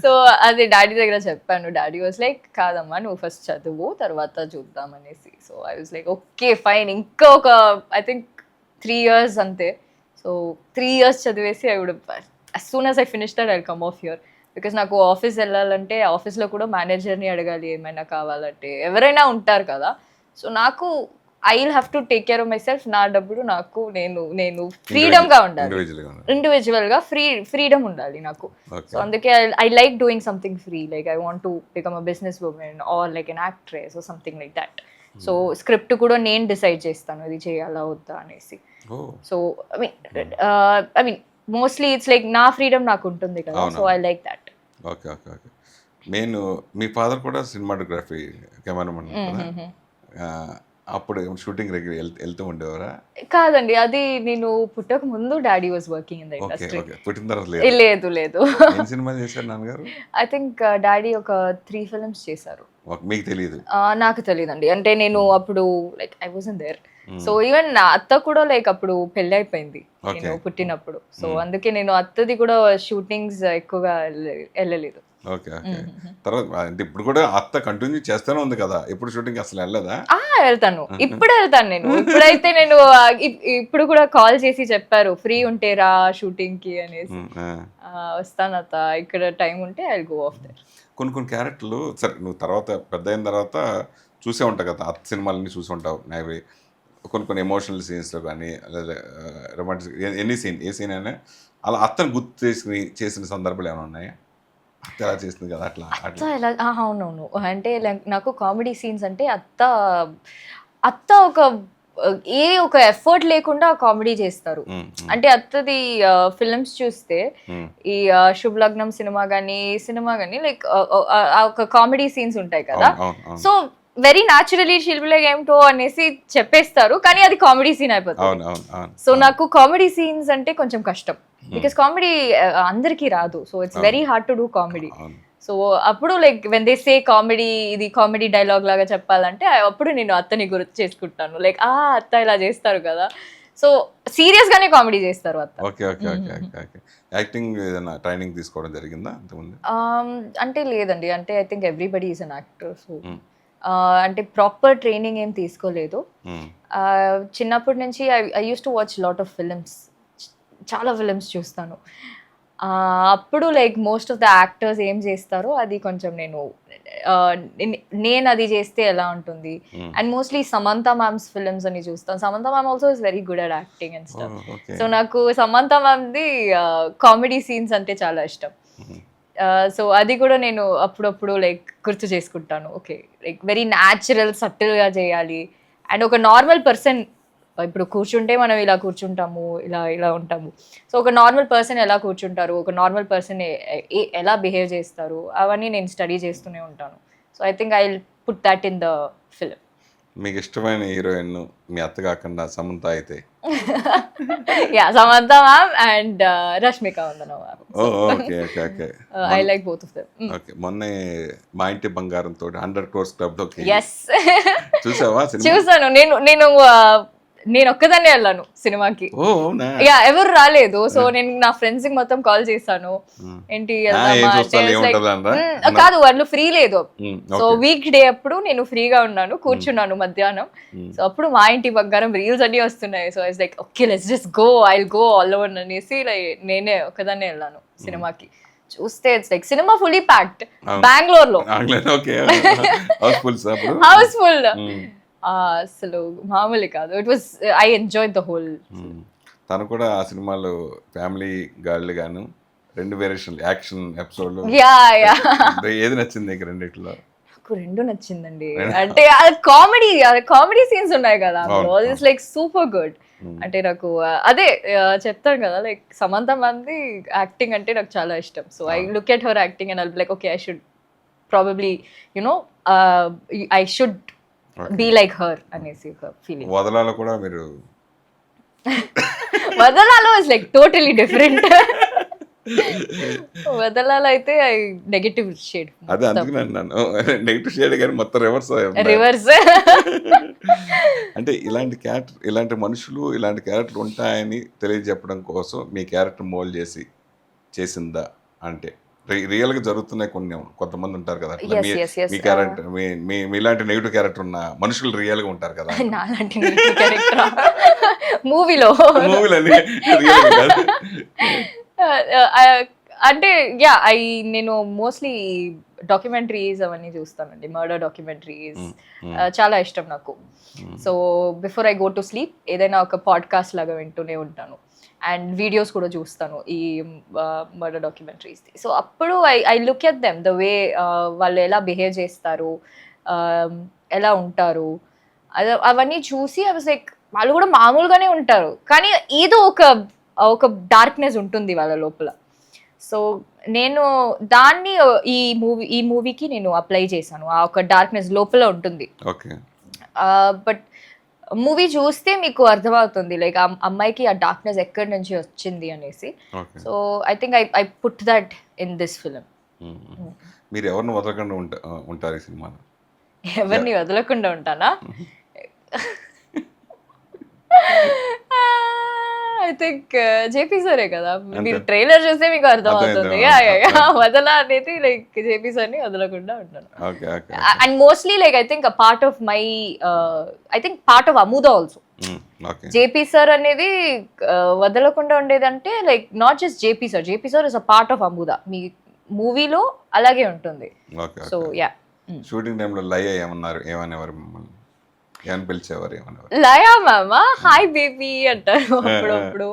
సో అది డాడీ దగ్గర చెప్పాను. డాడీ వాజ్ లైక్, కాదమ్మా నువ్వు ఫస్ట్ చదువు తర్వాత చూద్దాం అనేసి. So I was like okay fine. ఇంకా ఒక ఐ థింక్ 3 years అంతే. సో 3 years చదివేసి I would as soon as I finish that I'll come off here. Because నాకు ఆఫీస్ వెళ్ళాలంటే ఆఫీస్లో కూడా మేనేజర్ని అడగాలి ఏమైనా కావాలంటే, ఎవరైనా ఉంటారు కదా. సో నాకు I will have to take care of my self. నా డబ్బులు నాకు, నేను ఫ్రీడమ్ గా ఉండాలి, ఇండివిజువల్ గా ఫ్రీడమ్ ఉండాలి నాకు. సో అందుకే I like doing something free, like I want to become a business women or like an actress or something like that. So script కూడా నేను డిసైడ్ చేస్తాను ఇది చేయాలా వద్దా అనేసి. So I mean mostly it's like నా freedom నాకు ఉంటుంది కదా, so I like that. Okay okay okay. నేను మీ ఫాదర్ కూడా సినిమాటోగ్రఫీ కెమెరామన్ కదా, అప్పుడు షూటింగ్ వెళ్తూ ఉండేవారా? కాదండి, అది నేను పుట్టక ముందు daddy was working in the industry. పుట్టిన తర్వాత లేదు లేదు. ఏం సినిమా చేశారు నాన్నగారు? ఐ థింక్ డాడీ ఒక 3 films చేశారు. మీకు తెలియదు? నాకు తెలియదండి, అంటే నేను అప్పుడు like I wasn't there. So even నా అత్త కూడా లైక్ అప్పుడు పెళ్లి అయిపోయింది నేను పుట్టినప్పుడు. సో అందుకే నేను అత్తది కూడా షూటింగ్స్ ఎక్కువగా వెళ్ళలేదు. Okay okay. తర్వాత అంటే ఇప్పుడు కూడా అత్త కంటిన్యూ చేస్తూనే ఉంది కదా, ఎప్పుడు షూటింగ్ అసలు వెళ్ళదా? వెళ్తాను, ఇప్పుడు వెళ్తాను నేను. ఇప్పుడైతే నేను ఇప్పుడు కూడా కాల్ చేసి చెప్పారు ఫ్రీ ఉంటే రా షూటింగ్ కి అనేసి. వస్తాను అత్త, ఇక్కడ టైం ఉంటే I will go of their. కొన్ని క్యారెక్టర్లు సరే నువ్వు తర్వాత పెద్ద అయిన తర్వాత చూసే ఉంటావు కదా, అత్త సినిమాలన్నీ చూసి ఉంటావు. నావి కొన్ని ఎమోషనల్ సీన్స్లో కానీ లేదా రొమాంటిక్ ఏ సీన్ అయినా అలా అత్తను గుర్తు చేసిన సందర్భాలు ఏమైనా ఉన్నాయా? అత్త ఎలా చేస్తుంది కదా అట్లా అత్త ఎలా? అవునవును, అంటే నాకు కామెడీ సీన్స్ అంటే అత్త ఒక ఎఫర్ట్ లేకుండా కామెడీ చేస్తారు. అంటే అత్తది ఫిల్మ్స్ చూస్తే ఈ శుభ లగ్నం సినిమా కానీ లైక్ ఒక కామెడీ సీన్స్ ఉంటాయి కదా, సో వెరీ న్యాచురలీ శిల్పిలో ఏమిటో అనేసి చెప్పేస్తారు, కానీ అది కామెడీ సీన్ అయిపోతుంది. సో నాకు కామెడీ సీన్స్ అంటే కొంచెం కష్టం, బికాస్ కామెడీ అందరికీ రాదు. So it's very hard to do comedy. So అప్పుడు like when they say comedy, ఇది కామెడీ డైలాగ్ లాగా చెప్పాలంటే అప్పుడు నేను అత్తని గుర్తు చేసుకుంటాను, లైక్ అత్త ఇలా చేస్తారు కదా. సో సీరియస్ గానే కామెడీ చేస్తారు అత్త. Okay okay okay okay. Acting ఏదైనా ట్రైనింగ్ తీసుకోవడం జరిగిందా అంతకుముందు? అంటే లేదండి, అంటే I think everybody is an actor. So అంటే ప్రాపర్ ట్రైనింగ్ ఏం తీసుకోలేదు. చిన్నప్పటి నుంచి I used to watch lot of films, చాలా ఫిలిమ్స్ చూస్తాను. అప్పుడు like most of the actors ఏం చేస్తారో అది కొంచెం నేను అది చేస్తే ఎలా ఉంటుంది. And mostly Samantha ma'am's films అని చూస్తాను. Samantha ma'am also is very good at acting and stuff. So నాకు సమంత మ్యామ్ది కామెడీ సీన్స్ అంటే చాలా ఇష్టం. సో అది కూడా నేను అప్పుడప్పుడు లైక్ గుర్తు చేసుకుంటాను. ఓకే, లైక్ వెరీ న్యాచురల్ సటిల్గా చేయాలి. అండ్ ఒక నార్మల్ పర్సన్ ఇప్పుడు కూర్చుంటే మనం ఇలా కూర్చుంటాము, ఇలా ఉంటాము. సో ఒక నార్మల్ పర్సన్ ఎలా కూర్చుంటారు, ఒక నార్మల్ పర్సన్ ఎలా బిహేవ్ చేస్తారు, అవన్నీ నేను స్టడీ చేస్తూనే ఉంటాను. So I think I will put that in the film. మీకు ఇష్టమైన హీరోయిన్ మీ అత్త కాకుండా సమంత అయితే? Yeah, Samantha ma'am and Rashmika Mandanna ma'am. Okay okay okay. I like both of them. Okay, మొన్నే మా ఇంటి బంగారం తోటి 100 crores క్లబ్ లో yes చూసావా సినిమా? చూసాను. నేను ఒక్కదాన్నే వెళ్ళాను సినిమాకి. యా, ఎవరు రాలేదు. సో నేను నా ఫ్రెండ్స్ కి మొత్తం కాల్ చేశాను, ఏంటి కాదు వాళ్ళు ఫ్రీ లేదు. సో వీక్ డే అప్పుడు నేను ఫ్రీగా ఉన్నాను, కూర్చున్నాను మధ్యాహ్నం. సో అప్పుడు మా ఇంటి బంగారం రీల్స్ అన్ని వస్తున్నాయి. So ice like okay let's just go, I will go all over అనేసి నేనే ఒక్కదాన్నే వెళ్ళాను సినిమాకి. చూస్తే it's like cinema fully packed Bengaluru లో, హౌస్ఫుల్. అసలు మామూలు కాదు. It was I enjoy the whole. తను కూడా ఆ సినిమాలో ఫ్యామిలీ గర్ల్ గాను 2 వేరియేషన్ యాక్షన్ ఎపిసోడ్. ఏది నచ్చింది నీకు రెండిట్లో? నాకు 2 నచ్చిందండి. అంటే కామెడీ సీన్స్ ఉన్నాయి కదా, ఇట్స్ లైక్ సూపర్ గుడ్. అంటే నాకు అదే చెప్తాను కదా, లైక్ సమంత మంది యాక్టింగ్ అంటే నాకు చాలా ఇష్టం. So I look at her acting and I be like okay I should probably I should be like her అనేసి ఒక ఫీలింగ్. వదలాలో కూడా మీరు వదలాలో ఇస్ లైక్ టోటలీ డిఫరెంట్. వదలాలో అయితే నెగటివ్ షేడ్. అదే అందుకని అన్నాను నెగటివ్ షేడ్, కానీ మొత్తం రివర్స్. అంటే ఇలాంటి మనుషులు ఇలాంటి క్యారెక్టర్ ఉంటాయని తెలియజెప్పడం కోసం మీ క్యారెక్టర్ మోల్డ్ చేసిందా? అంటే రియల్ గా జరుగుతున్నాయి కొంతమంది ఉంటారు కదా, మీ క్యారెక్టర్ మీలాంటి నెగిటివ్ క్యారెక్టర్ ఉన్న మనుషులు రియల్ గా ఉంటారు కదా. మూవీలో అంటే నేను మోస్ట్లీ డాక్యుమెంటరీస్ అవన్నీ చూస్తానండి, మర్డర్ డాక్యుమెంటరీస్ చాలా ఇష్టం నాకు. So before I go to sleep ఏదైనా ఒక పాడ్కాస్ట్ లాగా వింటూనే ఉంటాను, అండ్ వీడియోస్ కూడా చూస్తాను ఈ మర్డర్ డాక్యుమెంటరీస్. సో అప్పుడు I look at them the way వాళ్ళు ఎలా బిహేవ్ చేస్తారు, ఎలా ఉంటారు, అవన్నీ చూసి ఐ వాజ్ లైక్ వాళ్ళు కూడా మామూలుగానే ఉంటారు కానీ ఏదో ఒక డార్క్నెస్ ఉంటుంది వాళ్ళ లోపల. సో నేను దాన్ని ఈ మూవీకి నేను అప్లై చేశాను, ఆ ఒక డార్క్నెస్ లోపల ఉంటుంది. బట్ మూవీ చూస్తే మీకు అర్థమవుతుంది లైక్ ఆ అమ్మాయికి ఆ డార్క్నెస్ ఎక్కడి నుంచి వచ్చింది అనేసి. So I think I put that in this film. మీరు ఎవరిని వదలకుండా ఉంటారు ఈ సినిమాలో? ఎవరిని వదలకుండా ఉంటానా? ఐ థింక్ జేపీ సరే కదా, మీరు ట్రైలర్ చూస్తే మీకు అర్థమవుతుంది. వదల అనేది లైక్ జేపీ సార్ని వదలకుండా ఉంటాను. And mostly like I think part of my part of Amuda also. JP sir అనేది వదలకుండా ఉండేదంటే like not just JP sir is a part of Amuda. మీ మూవీలో అలాగే ఉంటుంది. సో షూటింగ్ టైంలో లయ ఏమనేవారు మిమ్మల్ని? ఏమని పిలిచేవారు? లయా మ్యామ్ హాయ్ బేబీ అంటారు అప్పుడప్పుడు.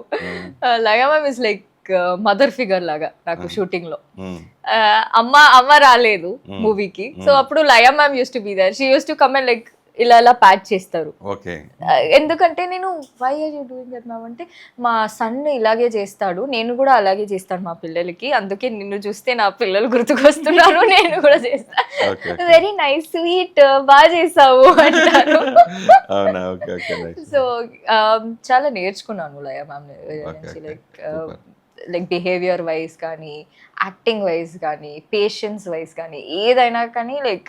Laya ma'am is like mother figure లాగా నాకు షూటింగ్ లో. అమ్మ రాలేదు మూవీకి, సో అప్పుడు Laya ma'am used to be there. She used to come and like ఇలా ప్యాచ్ చేస్తారు. ఎందుకంటే నేను why are you doing that ma'am అంటే, మా సన్ ఇలాగే చేస్తాడు, నేను కూడా అలాగే చేస్తాను మా పిల్లలకి, అందుకే నిన్ను చూస్తే నా పిల్లలు గుర్తుకొస్తున్నారు, నేను కూడా చేస్తాను. వెరీ నైస్, స్వీట్, బాగా చేసావు అంటారు. సో చాలా నేర్చుకున్నాను లయ మ్యామ్ నుంచి, లైక్ బిహేవియర్ వైజ్ కానీ, యాక్టింగ్ వైజ్ కానీ, పేషెన్స్ వైజ్ కానీ, ఏదైనా కానీ like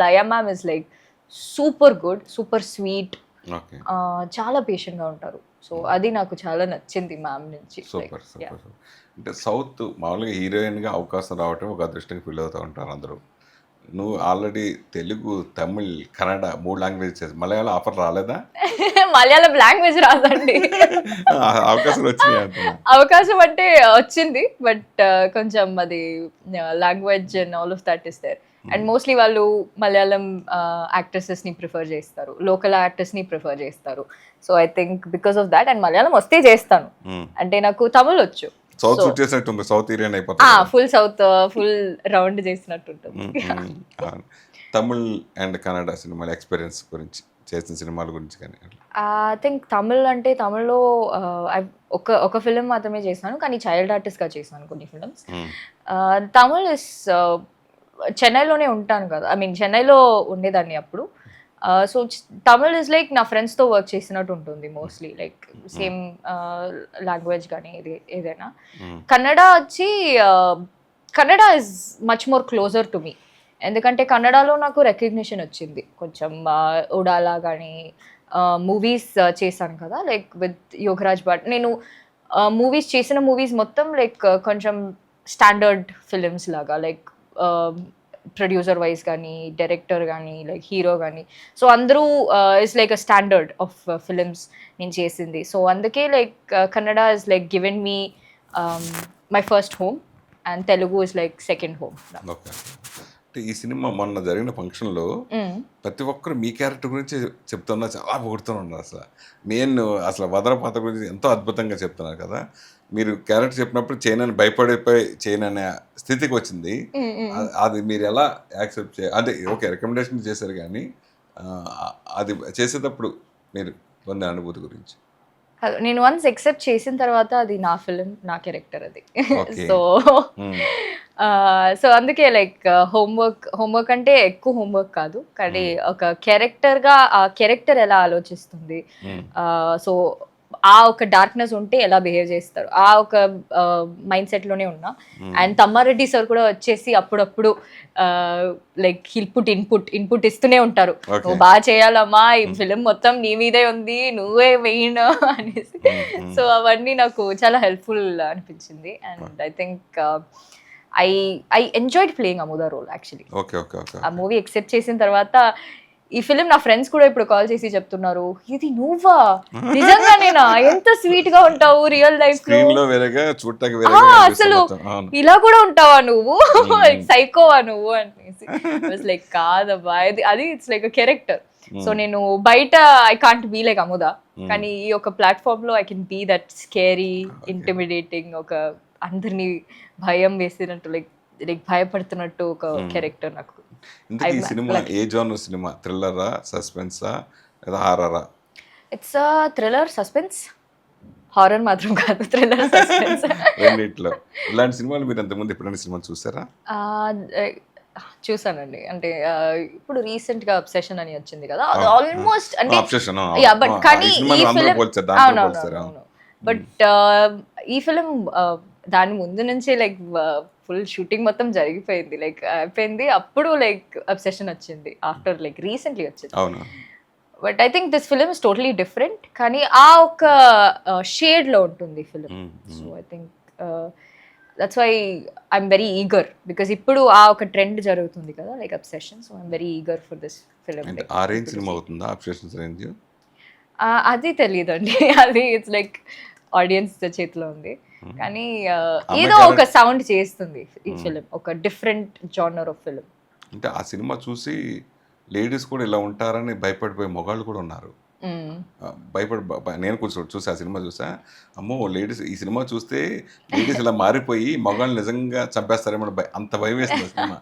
Laya ma'am is like super good, super sweet, చాలా పేషెంట్ గా ఉంటారు. సో అది నాకు చాలా నచ్చింది మ్యామ్ నుంచి. Super super. అంటే సౌత్ మామూలుగా హీరోయిన్ గా అవకాశం రావటం ఒక అదృష్టంగా ఫీల్ అవుతూ ఉంటారు అందరూ. నువ్వు ఆల్రెడీ తెలుగు, తమిళ్, కన్నడ 3 లాంగ్వేజ్ చేసి మలయాళం ఆఫర్ రాలేదా? మలయాళం లాంగ్వేజ్ రాదండి. అవకాశాలు వచ్చినాయి? అవకాశం అంటే వచ్చింది, బట్ కొంచెం అది language and all of that is there. And mostly వాళ్ళు మలయాళం యాక్ట్రెసెస్ని ప్రిఫర్ చేస్తారు, లోకల్ యాక్టర్స్ని ప్రిఫర్ చేస్తారు. So I think because of that, and Malayalam వస్తే చేస్తాను, అంటే నాకు తమిళ్ వచ్చు. సౌత్ షూట్ చేసినట్టుంది, సౌత్ ఇండియన్ అయిపోతుంది. ఫుల్ సౌత్ ఫుల్ రౌండ్ చేసినట్టు ఉంటుంది. తమిళ్ అండ్ కన్నడ సినిమాల ఎక్స్పీరియన్స్ గురించి, చేసిన సినిమాల గురించి కానీ? ఐ థింక్ తమిళ్ అంటే తమిళ్లో ఒక ఫిలిం మాత్రమే చేశాను, కానీ చైల్డ్ ఆర్టిస్ట్గా చేశాను కొన్ని ఫిలిమ్స్. తమిళ్ ఇస్ చెన్నైలోనే ఉంటాను కదా, ఐ మీన్ చెన్నైలో ఉండేదాన్ని అప్పుడు. సో తమిళ్ ఇస్ లైక్ నా ఫ్రెండ్స్తో వర్క్ చేసినట్టు ఉంటుంది మోస్ట్లీ, లైక్ సేమ్ లాంగ్వేజ్ కానీ ఏదైనా. కన్నడ వచ్చి Kannada is much more closer to me, ఎందుకంటే కన్నడలో నాకు రికగ్నిషన్ వచ్చింది కొంచెం. ఉడాలా కానీ మూవీస్ చేశాను కదా, లైక్ విత్ యోగరాజ్ భట్. నేను మూవీస్ చేసిన మూవీస్ మొత్తం లైక్ కొంచెం స్టాండర్డ్ ఫిలిమ్స్ లాగా, లైక్ ప్రొడ్యూసర్ వైజ్ కానీ, డైరెక్టర్ కానీ, లైక్ హీరో కానీ, సో అందరూ is like a standard of films నేను చేసింది. సో అందుకే like Kannada is like given me my first home, and Telugu is like second home. ఈ సినిమా మొన్న జరిగిన ఫంక్షన్లో ప్రతి ఒక్కరు మీ క్యారెక్టర్ గురించి చెప్తున్నా, చాలా పొగుడుతున్నారు. అసలు వదల పాత్ర గురించి ఎంతో అద్భుతంగా చెప్తున్నారు కదా. మీరు క్యారెక్టర్ చెప్పినప్పుడు చేయనని భయపడిపోయి చేయననే స్థితికి వచ్చింది. అది మీరు ఎలా యాక్సెప్ట్ అంటే ఓకే రికమెండేషన్ చేశారు, కానీ అది చేసేటప్పుడు మీరు పొందే అనుభూతి గురించి? నేను వన్స్ ఎక్సెప్ట్ చేసిన తర్వాత అది నా ఫిలిం, నా క్యారెక్టర్ అది. సో అందుకే లైక్ హోంవర్క్ అంటే ఎక్కువ హోంవర్క్ కాదు, కానీ ఒక క్యారెక్టర్గా ఆ క్యారెక్టర్ ఎలా ఆలోచిస్తుంది, సో ఆ ఒక డార్క్నెస్ ఉంటే ఎలా బిహేవ్ చేస్తారు, ఆ ఒక మైండ్ సెట్లోనే ఉన్నా. అండ్ తమ్మారెడ్డి సార్ కూడా వచ్చేసి అప్పుడప్పుడు లైక్ హిల్ ఇన్పుట్ ఇస్తూనే ఉంటారు, నువ్వు బాగా చేయాలమ్మా, ఈ ఫిలిం మొత్తం నీ మీదే ఉంది, నువ్వే మెయిన్ అనేసి. సో అవన్నీ నాకు చాలా హెల్ప్ఫుల్ అనిపించింది. And I think I enjoyed playing Amuda role actually. Okay. ఆ మూవీ ఎక్సెప్ట్ చేసిన తర్వాత ఈ ఫిలిం నా ఫ్రెండ్స్ కూడా ఇప్పుడు కాల్ చేసి చెప్తున్నారు, ఇది నువ్వా నిజంగానేనా, ఎంత స్వీట్ గా ఉంటావు రియల్ లైఫ్ లో, స్క్రీన్ లో వేరేగా చూడటానికి వేరేగా కనిపిస్తుంది అసలు మొత్తం. అవును. ఇలా కూడా ఉంటావా నువ్వు, సైకోవా నువ్వు అనేసి. లైక్ కాదబ్బా, అది it's like a character. So నేను బయట I can't be like Amudha, కానీ ఈ ఒక ప్లాట్ఫామ్ లో I can be that scary, intimidating, ఒక అందరినీ భయం వేసినట్టు, లైక్ భయపడుతున్నట్టు ఒక క్యారెక్టర్ నాకు. ఇంతకీ ఈ సినిమా ఏ జోనర్ సినిమా? థ్రిల్లరా, సస్పెన్సా లేదా హారరా? ఇట్స్ థ్రిల్లర్ సస్పెన్స్, హారర్ మాత్రం కాదు, థ్రిల్లర్ సస్పెన్స్. రెండిట్లో. ఇలాంటి సినిమాలు మీరు అంతకుముందు ఎప్పుడైనా సినిమా చూసారా? చూసానండి, అంటే ఇప్పుడు రీసెంట్ గా అబ్సెషన్ అని వచ్చింది కదా, అది ఆల్మోస్ట్ అంటే Obsession, బట్ కానీ ఈ అందరూ ఫిలిం పోల్చారు, దాంట్లో పోల్చారు. అవునవును, బట్ ఈ ఫిలిం దాని ముందు నుంచి లైక్ ఫుల్ షూటింగ్ మొత్తం జరిగిపోయింది, లైక్ అయిపోయింది, అప్పుడు లైక్ అబ్సెషన్ వచ్చింది ఆఫ్టర్ లైక్ రీసెంట్లీ వచ్చింది. అవును. But I think this film is totally different, కానీ ఆ ఒక షేడ్ లో ఉంటుంది film. So I think that's why I'm very eager, because ఇప్పుడు ఆ ఒక ట్రెండ్ జరుగుతుంది కదా like obsession, so I'm very eager for this film. అంటే ఆ రేంజ్ సినిమా అవుతుందా అబ్సెషన్స్ రేంజ్? అది తెలియదండి, అది ఇట్స్ లైక్ ఆడియన్స్ చేతిలో ఉంది, కానీ ఏదో ఒక సౌండ్ చేస్తుంది ఈ ఫిలిం, ఒక డిఫరెంట్ జానర్ ఆఫ్ ఫిలిం. అంటే ఆ సినిమా చూసి లేడీస్ కూడా ఇలా ఉంటారని భయపడిపోయే మొగాళ్ళు కూడా ఉన్నారు. నేను కొంచెం చూసా, ఆ సినిమా చూసా, అమ్మో లేడీస్ ఈ సినిమా చూస్తే లేడీస్ ఇలా మారిపోయి మగాళ్ళు నిజంగా చంపేస్తారేమో అంత భయం వేస్తుంది ఆ సినిమా.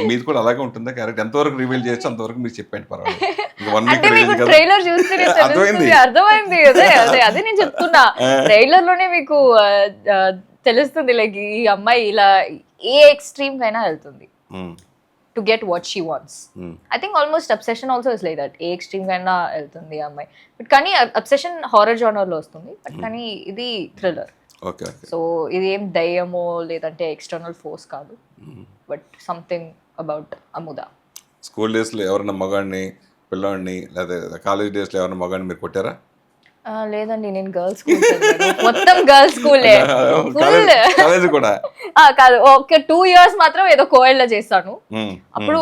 మీది కూడా అలాగే ఉంటుందా క్యారెక్టర్? ఎంతవరకు రివీల్ చేయొచ్చు అంతవరకు మీరు చెప్పండి, పర్వాలేదు. ఇంకా 1 వీక్ రిలీజ్ కదా, ట్రైలర్ చూస్తేనే అర్థమైంది, అదే నేను చెప్తున్నా, ట్రైలర్ లోనే మీకు తెలుస్తుంది లైక్ ఈ అమ్మాయి ఇలా ఏ ఎక్స్ట్రీమ్ కైనా వెళ్తుంది to get what she wants. I think almost obsession also is like that, A extreme కైనా వెళ్తుంది ఆ అమ్మాయి, బట్ కానీ అబ్సెషన్ హారర్ జానర్ లో వస్తుంది, బట్ కానీ ఇది థ్రిల్లర్. ఓకే. సో ఇది ఏం దయ్యమో లేదంటే ఎక్స్టర్నల్ ఫోర్స్ కాదు, but something about Amuda. School డేస్లో ఎవరైనా మగాడిని, పిల్లవాడిని, లేదా కాలేజ్ డేస్లో ఎవరైనా మగాడిని మీరు కొట్టారా? లేదండి, నేను గర్ల్స్ స్కూల్ మొత్తం గర్ల్స్ స్కూలే ఫుల్. కాలేజ్ కూడా కాదు, ఒక 2 years మాత్రం ఏదో కోఎడ్ లో చేస్తాను, అప్పుడు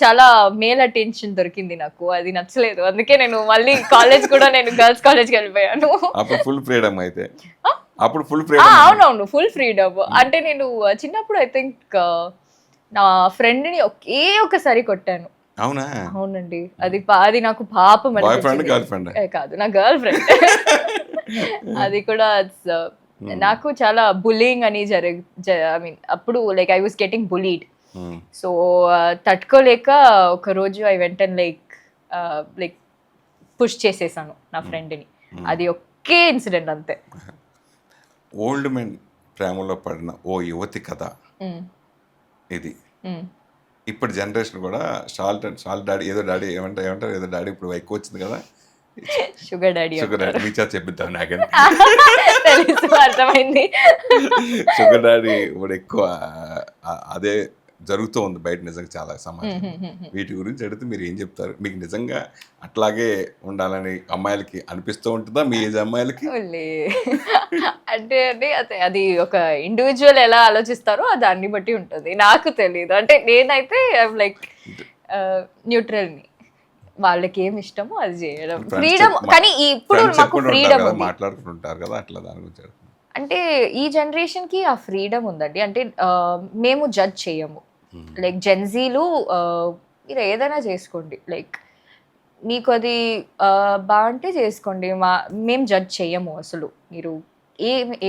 చాలా మేల్ అటెన్షన్ దొరికింది నాకు, అది నచ్చలేదు, అందుకే నేను మళ్ళీ కాలేజ్ కూడా నేను గర్ల్స్ కాలేజ్కి వెళ్ళిపోయాను. అప్పుడు ఫుల్ ఫ్రీడమ్ అయితే, అప్పుడు ఫుల్ ఫ్రీడమ్. అవునవును, ఫుల్ ఫ్రీడమ్. అంటే నేను చిన్నప్పుడు ఐ థింక్ నా ఫ్రెండ్ ని ఒకసారి కొట్టాను. అవునా? అవునండి, అది నాకు పాపం బాయ్ ఫ్రెండ్, గర్ల్ ఫ్రెండ్ కాదు, నా గర్ల్ ఫ్రెండ్. అది కూడా నాకు చాలా బుల్లింగ్ అని ఐ మీన్ అప్పుడు like I was getting bullied, so తట్టుకోలేక ఒక రోజు ఐ వెంట లైక్ పుష్ చేసేసాను నా ఫ్రెండ్ని. అది ఒకే ఇన్సిడెంట్ అంతే. ఓల్డ్ మెన్ ప్రేమలో పడిన ఓ యువతి కథ ఇది. ఇప్పుడు జనరేషన్ కూడా షాల్ట్ డాడీ, ఏదో డాడీ ఏమంటారు ఏదో డాడీ ఇప్పుడు ఎక్కువ వచ్చింది కదా, షుగర్ డాడీ. మీ చేత చెప్పిద్దాం నాకని. తెలుసు, అర్థమైంది. షుగర్ డాడీ ఇప్పుడు ఎక్కువ అదే జరుగుతూ ఉంది బయట నిజంగా చాలా సమాజం. వీటి గురించి అడిగితే మీరు ఏం చెప్తారు? మీకు నిజంగా అట్లాగే ఉండాలని అమ్మాయిలకి అనిపిస్తూ ఉంటుందా, మీ ఏజ్ అమ్మాయిలకి? అంటే అది ఒక ఇండివిజువల్ ఎలా ఆలోచిస్తారో దాన్ని బట్టి ఉంటుంది, నాకు తెలియదు. అంటే నేనైతే లైక్ న్యూట్రల్ని, వాళ్ళకి ఏమి ఇష్టమో అది చేయడం, ఫ్రీడమ్. కానీ ఇప్పుడు మాకు ఫ్రీడమ్ మాట్లాడుకుంటుంటారు కదా, అట్లా దాని గురించి అంటే ఈ జనరేషన్ కి ఆ ఫ్రీడమ్ ఉందండి. అంటే మేము జడ్జ్ చేయము, లైక్ జెన్జీలు మీరు ఏదైనా చేసుకోండి, లైక్ మీకు అది బాగుంటే చేసుకోండి, మేము జడ్జ్ చేయము అసలు. మీరు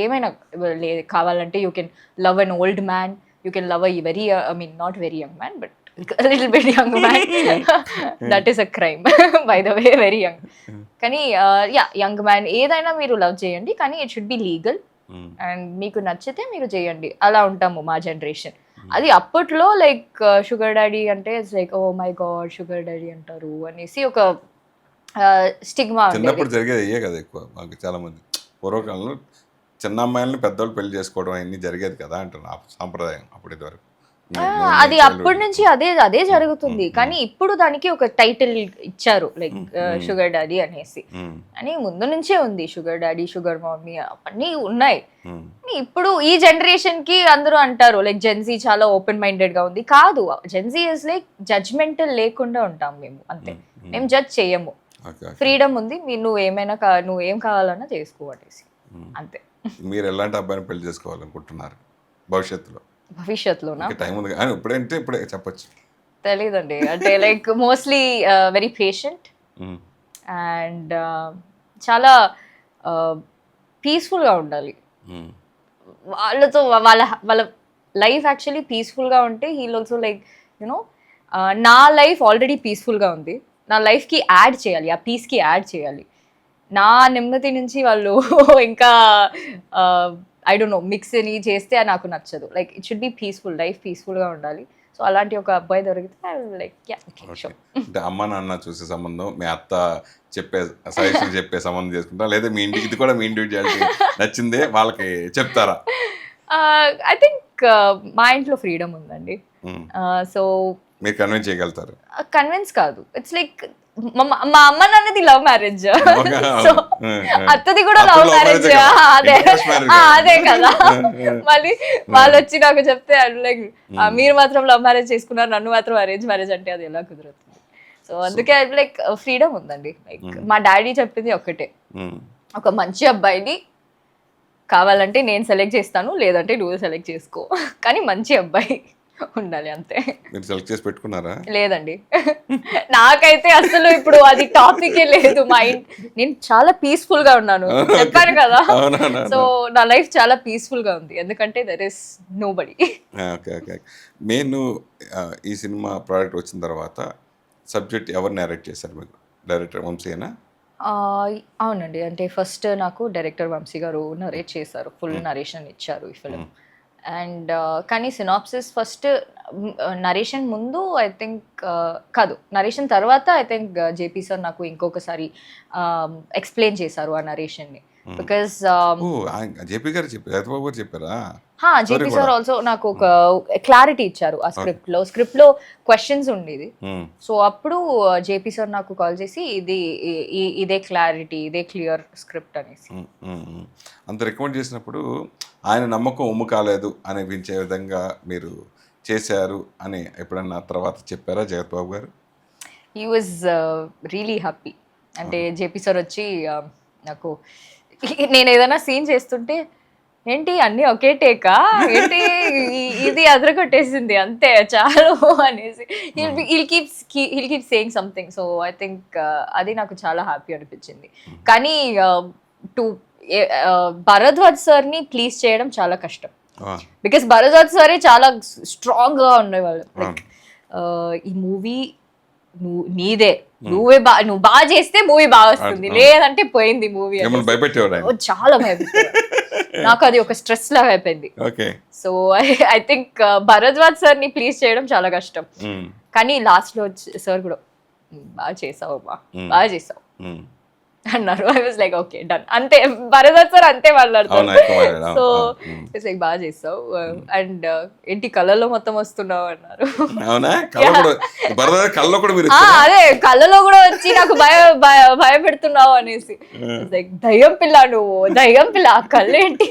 ఏమైనా కావాలంటే you can love an old man, you can love not very young man, but little bit young man. That is a crime, by the way, very young. కానీ యంగ్ మ్యాన్ ఏదైనా మీరు లవ్ చేయండి, కానీ it should be legal and మీకు నచ్చితే మీరు చేయండి. అలా ఉంటాము మా జనరేషన్. అది అప్పట్లో లైక్ షుగర్ డాడీ అంటే it's like oh my god sugar daddy అంటారు అనేసి ఒక స్టిగ్మా. చిన్నప్పుడు జరిగేది అయ్యే కదా ఎక్కువ, మాకు చాలా మంది పూర్వకాలంలో చిన్న అమ్మాయిలను పెద్దవాళ్ళు పెళ్లి చేసుకోవడం అవన్నీ జరిగేది కదా అంటున్నా సాంప్రదాయం అప్పుడు ఇదివరకు. అది అప్పటి నుంచి అదే జరుగుతుంది, కానీ ఇప్పుడు దానికి ఒక టైటిల్ ఇచ్చారు లైక్ షుగర్ డాడీ అనేసి. అని ముందు నుంచే ఉంది, షుగర్ డాడీ, షుగర్ మమ్మీ అన్నీ ఉన్నాయి. ఇప్పుడు ఈ జనరేషన్ కి అందరూ అంటారు లైక్ జెన్జీ చాలా ఓపెన్ మైండెడ్ గా ఉంది. కాదు, జెన్జీ ఇస్ లైక్ జడ్జ్మెంటల్ లేకుండా ఉంటాం మేము, అంతే. మేము జడ్జ్ చేయము, ఫ్రీడమ్ ఉంది, నువ్వు ఏం కావాలన్నా చేసుకో అనేసి, అంతే. మీరు ఎలాంటి అబ్బాయిని పెళ్లి చేసుకోవాలనుకుంటున్నారు భవిష్యత్తులో? భవిష్యత్తులోనా? టైం ఉంది కానీ ఇప్పుడే చెప్పచ్చు. తెలీదండి, అంటే like mostly very patient and చాలా పీస్ఫుల్గా ఉండాలి. వాళ్ళతో వాళ్ళ లైఫ్ యాక్చువల్లీ పీస్ఫుల్గా ఉంటే హీల్ ఆల్సో లైక్ యూనో నా లైఫ్ ఆల్రెడీ పీస్ఫుల్గా ఉంది, నా లైఫ్కి యాడ్ చేయాలి, ఆ పీస్కి యాడ్ చేయాలి. నా నెమ్మది నుంచి వాళ్ళు ఇంకా ఐ డోంట్ నో మిక్స్ అని చేస్తే నాకు నచ్చదు. Like it should be peaceful, life పీస్ఫుల్గా ఉండాలి. సో అలాంటి ఒక అబ్బాయి దొరికితే లైక్ అంటే అమ్మ నాన్న చూసే సంబంధం, మీ అత్త సజెషన్ చెప్పే సంబంధం చేసుకుంటారా, లేదా మీ ఇంటికి ఇది కూడా మీ ఇండివిజువాలిటీ నచ్చిందే వాళ్ళకి చెప్తారా? ఐ థింక్ మా ఇంట్లో ఫ్రీడమ్ ఉందండి. సో మీరు కన్విన్స్ చేయగలుగుతారు? కన్విన్స్ కాదు, ఇట్స్ లైక్ మా అమ్మ నాన్నది లవ్ మ్యారేజ్, సో అత్తది కూడా లవ్ మ్యారేజ్. అదే కదా, మళ్ళీ వాళ్ళు వచ్చి నాకు చెప్తే లైక్ మీరు మాత్రం లవ్ మ్యారేజ్ చేసుకున్నారు, నన్ను మాత్రం అరేంజ్ మ్యారేజ్ అంటే అది ఎలా కుదురుతుంది? సో అందుకే లైక్ ఫ్రీడమ్ ఉందండి. లైక్ మా డాడీ చెప్పింది ఒక్కటే, ఒక మంచి అబ్బాయిని కావాలంటే నేను సెలెక్ట్ చేస్తాను, లేదంటే నువ్వు సెలెక్ట్ చేసుకో, కానీ మంచి అబ్బాయి ఉండాలి, అంతే. మీరు సెలెక్ట్ చేసి పెట్టుకున్నారా? లేదండి, నాకైతే అసలు ఇప్పుడు అది టాపికే లేదు. నేను చాలా పీస్ఫుల్ గా ఉన్నాను, చెప్పాను కదా. సో నా లైఫ్ చాలా పీస్ఫుల్ గా ఉంది, ఎందుకంటే దర్ ఇస్ నో బడీ. నేను ఈ సినిమా ప్రోడక్ట్ వచ్చిన తర్వాత సబ్జెక్ట్ ఎవరు నరేట్ చేశారు మీకు? డైరెక్టర్ వంశీనా? అవునండి, అంటే ఫస్ట్ నాకు డైరెక్టర్ వంశీ గారు నరేట్ చేశారు, ఫుల్ నరేషన్ ఇచ్చారు ఈ ఫిలిం. అండ్ కానీ సినాప్సిస్ ఫస్ట్, నరేషన్ ముందు ఐ థింక్ కాదు, నరేషన్ తర్వాత ఐ థింక్ జేపీ సార్ నాకు ఇంకొకసారి ఎక్స్ప్లెయిన్ చేశారు ఆ నరేషన్ని. బికాస్ జేపీ గారు చెప్పారా? జేపీ సార్ ఆల్సో నాకు ఒక క్లారిటీ ఇచ్చారు ఆ స్క్రిప్ట్ లో క్వశ్చన్స్ ఉండేది. సో అప్పుడు జేపీ సార్ నాకు కాల్ చేసి ఇదే క్లారిటీ, ఇదే క్లియర్ స్క్రిప్ట్ అనేసి. అంత రికమెండ్ చేసినప్పుడు ఆయన నమ్మకం ఉమ్ము కాలేదు అనిపించే విధంగా మీరు చేశారు అని ఎప్పుడన్నా తర్వాత చెప్పారా జగత్ బాబు గారు? He was really happy. అంటే జేపీ సార్ వచ్చి నాకు, నేను ఏదైనా సీన్ చేస్తుంటే ఏంటి అన్నీ ఒకే టేకా, ఏంటి ఇది అదరగొట్టేసింది అంతే చాలు అనేసి hill keep saying something. So I think అది నాకు చాలా హ్యాపీ అనిపించింది. కానీ భరద్వాజ్ సార్ని ప్లీజ్ చేయడం చాలా కష్టం, బికాస్ భరద్వాజ్ సారే చాలా స్ట్రాంగ్గా ఉండేవాళ్ళు. లైక్ ఈ మూవీ నీదే, నువ్వు బాగా చేస్తే మూవీ బాగా వస్తుంది, లేదంటే పోయింది మూవీ. చాలా భయపెట్టారు, నాకు అది ఒక స్ట్రెస్ లాగా అయిపోయింది. So I think Bharadwaj sir ని ప్లీజ్ చేయడం చాలా కష్టం. కానీ లాస్ట్ లో సార్ కూడా బాగా చేసావు, బాగా చేసావు అన్నారు. I was like okay done, అంతే. భరద్వాజ్ సార్ అంతే మాట్లాడతారు. సో ఇట్స్ లైక్ బాగా చేస్తావు అండ్ ఏంటి కళ్ళలో మొత్తం వస్తున్నావు అన్నారు. అదే కళ్ళలో కూడా వచ్చి నాకు భయపెడుతున్నావు అనేసి. లైక్ దయ్యం పిల్ల, నువ్వు దయ్యం పిల్ల, ఆ కళ్ళేంటి.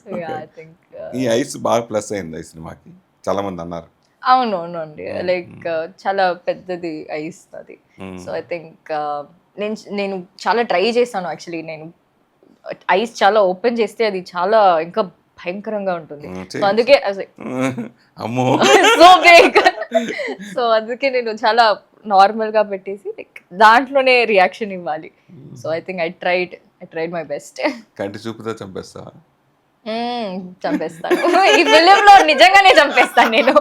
సో ఐ థింక్ ఈ ఐస్ బాగా ప్లస్ అయింది ఈ సినిమాకి, చాలా మంది అన్నారు. అవునండి, లైక్ చాలా పెద్దది ఐస్ అది. సో ఐ థింక్ నేను చాలా ట్రై చేశాను యాక్చువల్లీ. నేను ఐస్ చాలా ఓపెన్ చేస్తే అది చాలా ఇంకా భయంకరంగా ఉంటుంది. సో అందుకే సో అందుకే నేను చాలా నార్మల్ గా పెట్టేసి లైక్ దాంట్లోనే రియాక్షన్ ఇవ్వాలి. So I think I tried my best. కంటి చూపుతో చంపేస్తాను ఈ ఫిలిం లో, నిజంగానే చంపేస్తాను నేను.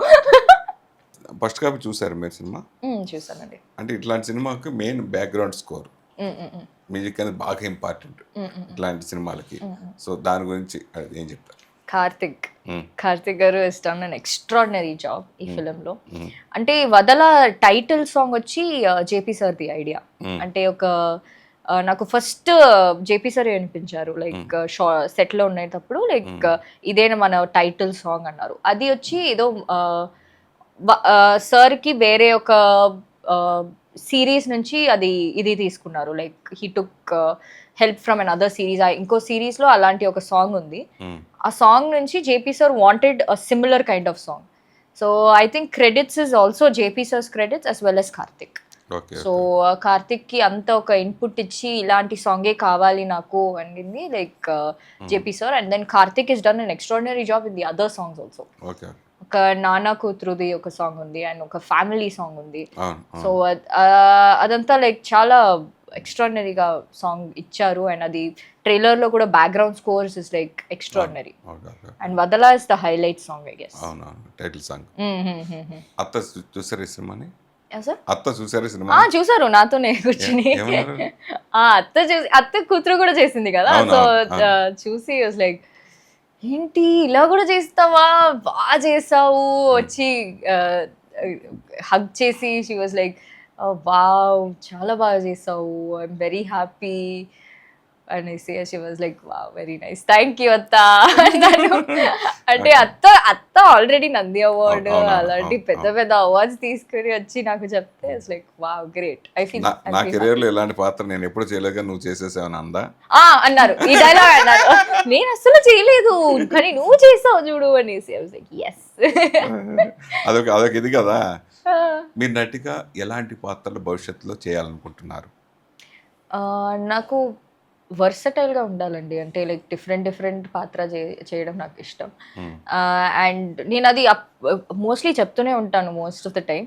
ఫస్ట్ కాపీ చూసారు మీరు సినిమా? చూసానండి. అంటే ఇట్లాంటి సినిమాకి మెయిన్ బ్యాక్గ్రౌండ్ స్కోర్, మ్యూజిక్ అనేది బాగా ఇంపార్టెంట్ ఇట్లాంటి సినిమాలకి. సో దాని గురించి ఏం చెప్తారు? కార్తిక్ గారు is done an extraordinary job ఈ ఫిలింలో. అంటే వదల టైటిల్ సాంగ్ వచ్చి జేపీ సార్ది ఐడియా. అంటే ఒక నాకు ఫస్ట్ జేపీ సార్ వినిపించారు లైక్ సెట్ లో ఉండేటప్పుడు లైక్ ఇదేనా మన టైటిల్ సాంగ్ అన్నారు. అది వచ్చి ఏదో సార్ కి వేరే ఒక సిరీస్ నుంచి ఇది తీసుకున్నారు. Like he took help from an other series. ఇంకో సిరీస్ లో అలాంటి ఒక సాంగ్ ఉంది. ఆ సాంగ్ నుంచి JP sir wanted a similar kind of song. So I think credits is also JP sir's credits as well as Karthik. So Karthik కి అంత ఒక ఇన్పుట్ ఇచ్చి ఇలాంటి సాంగే కావాలి నాకు అనింది like JP sir. And then Karthik is done an extraordinary job in the other songs also. ఒక నానా కూతురుది ఒక సాంగ్ ఉంది అండ్ ఒక ఫ్యామిలీ సాంగ్ ఉంది. సో అదంతా లైక్ చాలా ఎక్స్ట్రాడినరీగా సాంగ్ ఇచ్చారు. అండ్ అది ట్రైలర్ లో కూడా background scores is like extraordinary. And Vadala is the highlight song I guess. Title song. అత్త చూసారు ఈ సినిమాని? అత్త చూసారు సినిమా? చూసారు నాతోనే కూర్చుని. అత్త కూతురు కూడా చేసింది కదా. సో చూసి లైక్ ఏంటి ఇలా కూడా చేస్తావా, బాగా చేసావు, వచ్చి హగ్ చేసి షీ వాజ్ లైక్ వావ్ చాలా బాగా చేసావు, ఐఎమ్ వెరీ హ్యాపీ అనేసి she was like wow very nice, thank you అత్త. అంటే అత్త ఆల్రెడీ నంది అవార్డ్ అలాంటి పెద్ద పెద్ద అవార్డ్స్ తీసుకుని వచ్చి నాకు చెప్తే it's like wow great. I feel నా కెరీర్ లో ఇలాంటి పాత్ర నేను ఎప్పుడు చేయలేక నువ్వు చేసేసావని అందా అన్నారు. ఈ డైలాగ్ అన్నారు, నేను అసలు చేయలేదు కానీ నువ్వు చేసావు చూడు అనేసి. I was like yes. అదొక ఇది కదా. మీరు నటిగా ఎలాంటి పాత్రలు భవిష్యత్తులో చేయాలనుకుంటున్నారు? నాకు వర్సటైల్గా ఉండాలండి. అంటే లైక్ డిఫరెంట్ పాత్ర చేయడం నాకు ఇష్టం. అండ్ నేను అది మోస్ట్లీ చెప్తూనే ఉంటాను మోస్ట్ ఆఫ్ ద టైం.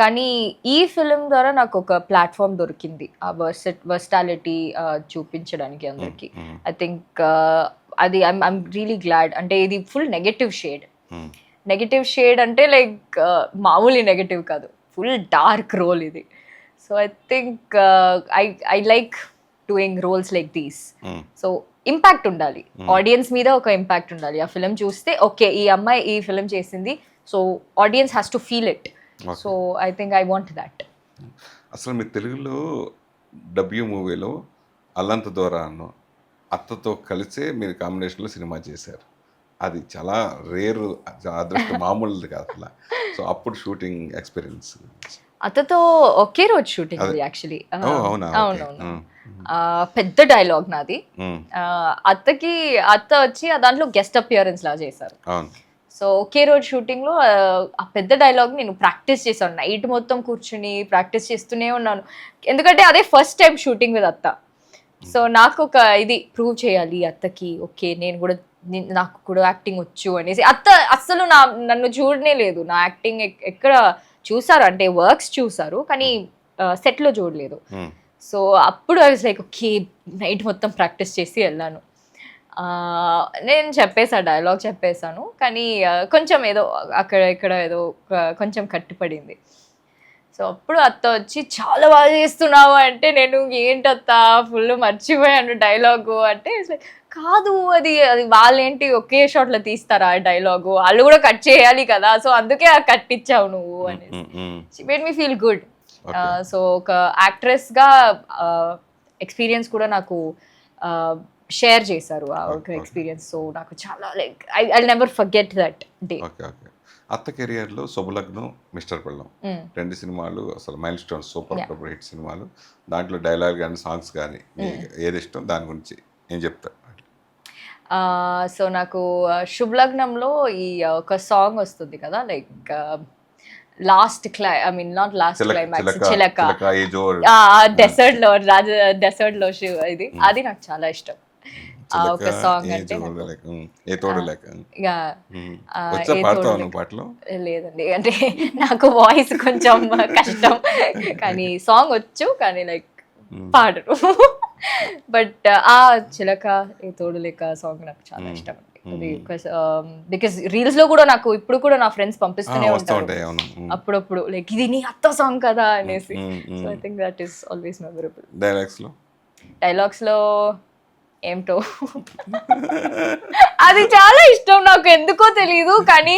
కానీ ఈ ఫిలిం ద్వారా నాకు ఒక ప్లాట్ఫామ్ దొరికింది ఆ వర్స్టాలిటీ చూపించడానికి అందరికి. ఐ థింక్ అది ఐమ్ రియలీ గ్లాడ్. అంటే ఇది ఫుల్ నెగటివ్ షేడ్ అంటే లైక్ మామూలు నెగటివ్ కాదు, ఫుల్ డార్క్ రోల్ ఇది. So I think I like doing roles like these. So impact ఉండాలి, ఆడియన్స్ మీద ఒక ఇంపాక్ట్ ఉండాలి. ఆ ఫిలిం చూస్తే ఓకే ఈ అమ్మాయి ఈ ఫిలిం చేసింది, so audience has to feel it. So I think I want that. అసలు మీ తెలుగులో డబ్ల్యూ మూవీలో అల్లంత దూరాను అత్తతో కలిసే మీరు కాంబినేషన్లో సినిమా చేశారు. అది చాలా రేరు, అదృష్టం మామూలుది కాదు అసలు. సో అప్పుడు షూటింగ్ ఎక్స్పీరియన్స్ అత్తతో ఒకే రోజు షూటింగ్ అది యాక్చువల్లీ. అవునవును, పెద్ద డైలాగ్ నాది. అత్త వచ్చి దాంట్లో గెస్ట్ అపియరెన్స్ లా చేశారు. సో ఒకే రోజు షూటింగ్ లో ఆ పెద్ద డైలాగ్ నేను ప్రాక్టీస్ చేశాను. నైట్ మొత్తం కూర్చుని ప్రాక్టీస్ చేస్తూనే ఉన్నాను, ఎందుకంటే అదే ఫస్ట్ టైం షూటింగ్ విత్ అత్త. సో నాకు ఒక ఇది ప్రూవ్ చేయాలి అత్తకి, ఓకే నాకు కూడా యాక్టింగ్ వచ్చు అనేసి. అత్త అస్సలు నన్ను చూడనే లేదు, నా యాక్టింగ్ ఎక్కడ చూసారు అంటే వర్క్స్ చూసారు కానీ సెట్లో చూడలేదు. సో అప్పుడు I was like okay night మొత్తం ప్రాక్టీస్ చేసి వెళ్ళాను. నేను డైలాగ్ చెప్పేశాను కానీ కొంచెం ఏదో అక్కడ ఇక్కడ ఏదో కొంచెం కట్టుపడింది. సో అప్పుడు అత్త వచ్చి చాలా బాగా చేస్తున్నావు అంటే నేను ఏంటత్త ఫుల్ మర్చిపోయాను డైలాగు అంటే కాదు అది వాళ్ళేంటి ఒకే షాట్లో తీస్తారా డైలాగు, వాళ్ళు కూడా కట్ చేయాలి కదా, సో అందుకే కట్ ఇచ్చావు నువ్వు అనేసి. She made me feel good. So ఒక యాక్ట్రెస్గా ఎక్స్పీరియన్స్ కూడా నాకు షేర్ చేశారు ఆ ఒక ఎక్స్పీరియన్స్. సో నాకు చాలా like I never forget that day. అత్త కెరియర్లో శుభలగ్నం, మిస్టర్ పెళ్ళం రెండు సినిమాలు అసలు mile stones, super duper hit సినిమాలు. దాంట్లో డైలాగ్ కానీ సాంగ్స్ కానీ ఏది ఇష్టం, దాని గురించి ఏం చెప్తారు? సో నాకు శుభలగ్నంలో ఈ ఒక సాంగ్ వస్తుంది కదా like last not lost climax, చిలక డెసర్ట్ లో ఇది, అది నాకు చాలా ఇష్టం. ఒక సాంగ్ అంటే లేదండి, అంటే నాకు వాయిస్ కొంచెం కష్టం కానీ సాంగ్ వచ్చు కానీ లైక్ పాడరు. బట్ ఆ చిలక ఏ తోడు లేక సాంగ్ నాకు చాలా ఇష్టం అండి. బికాస్ రీల్స్ లో కూడా నాకు ఇప్పుడు కూడా నా ఫ్రెండ్స్ పంపిస్తూనే ఉంటారు అప్పుడప్పుడు లైక్ ఇది నీ అత్త సాంగ్ కదా అనేసి. So I think that is always memorable. Dialogues లో ఏమిటో అది చాలా ఇష్టం నాకు, ఎందుకో తెలీదు కానీ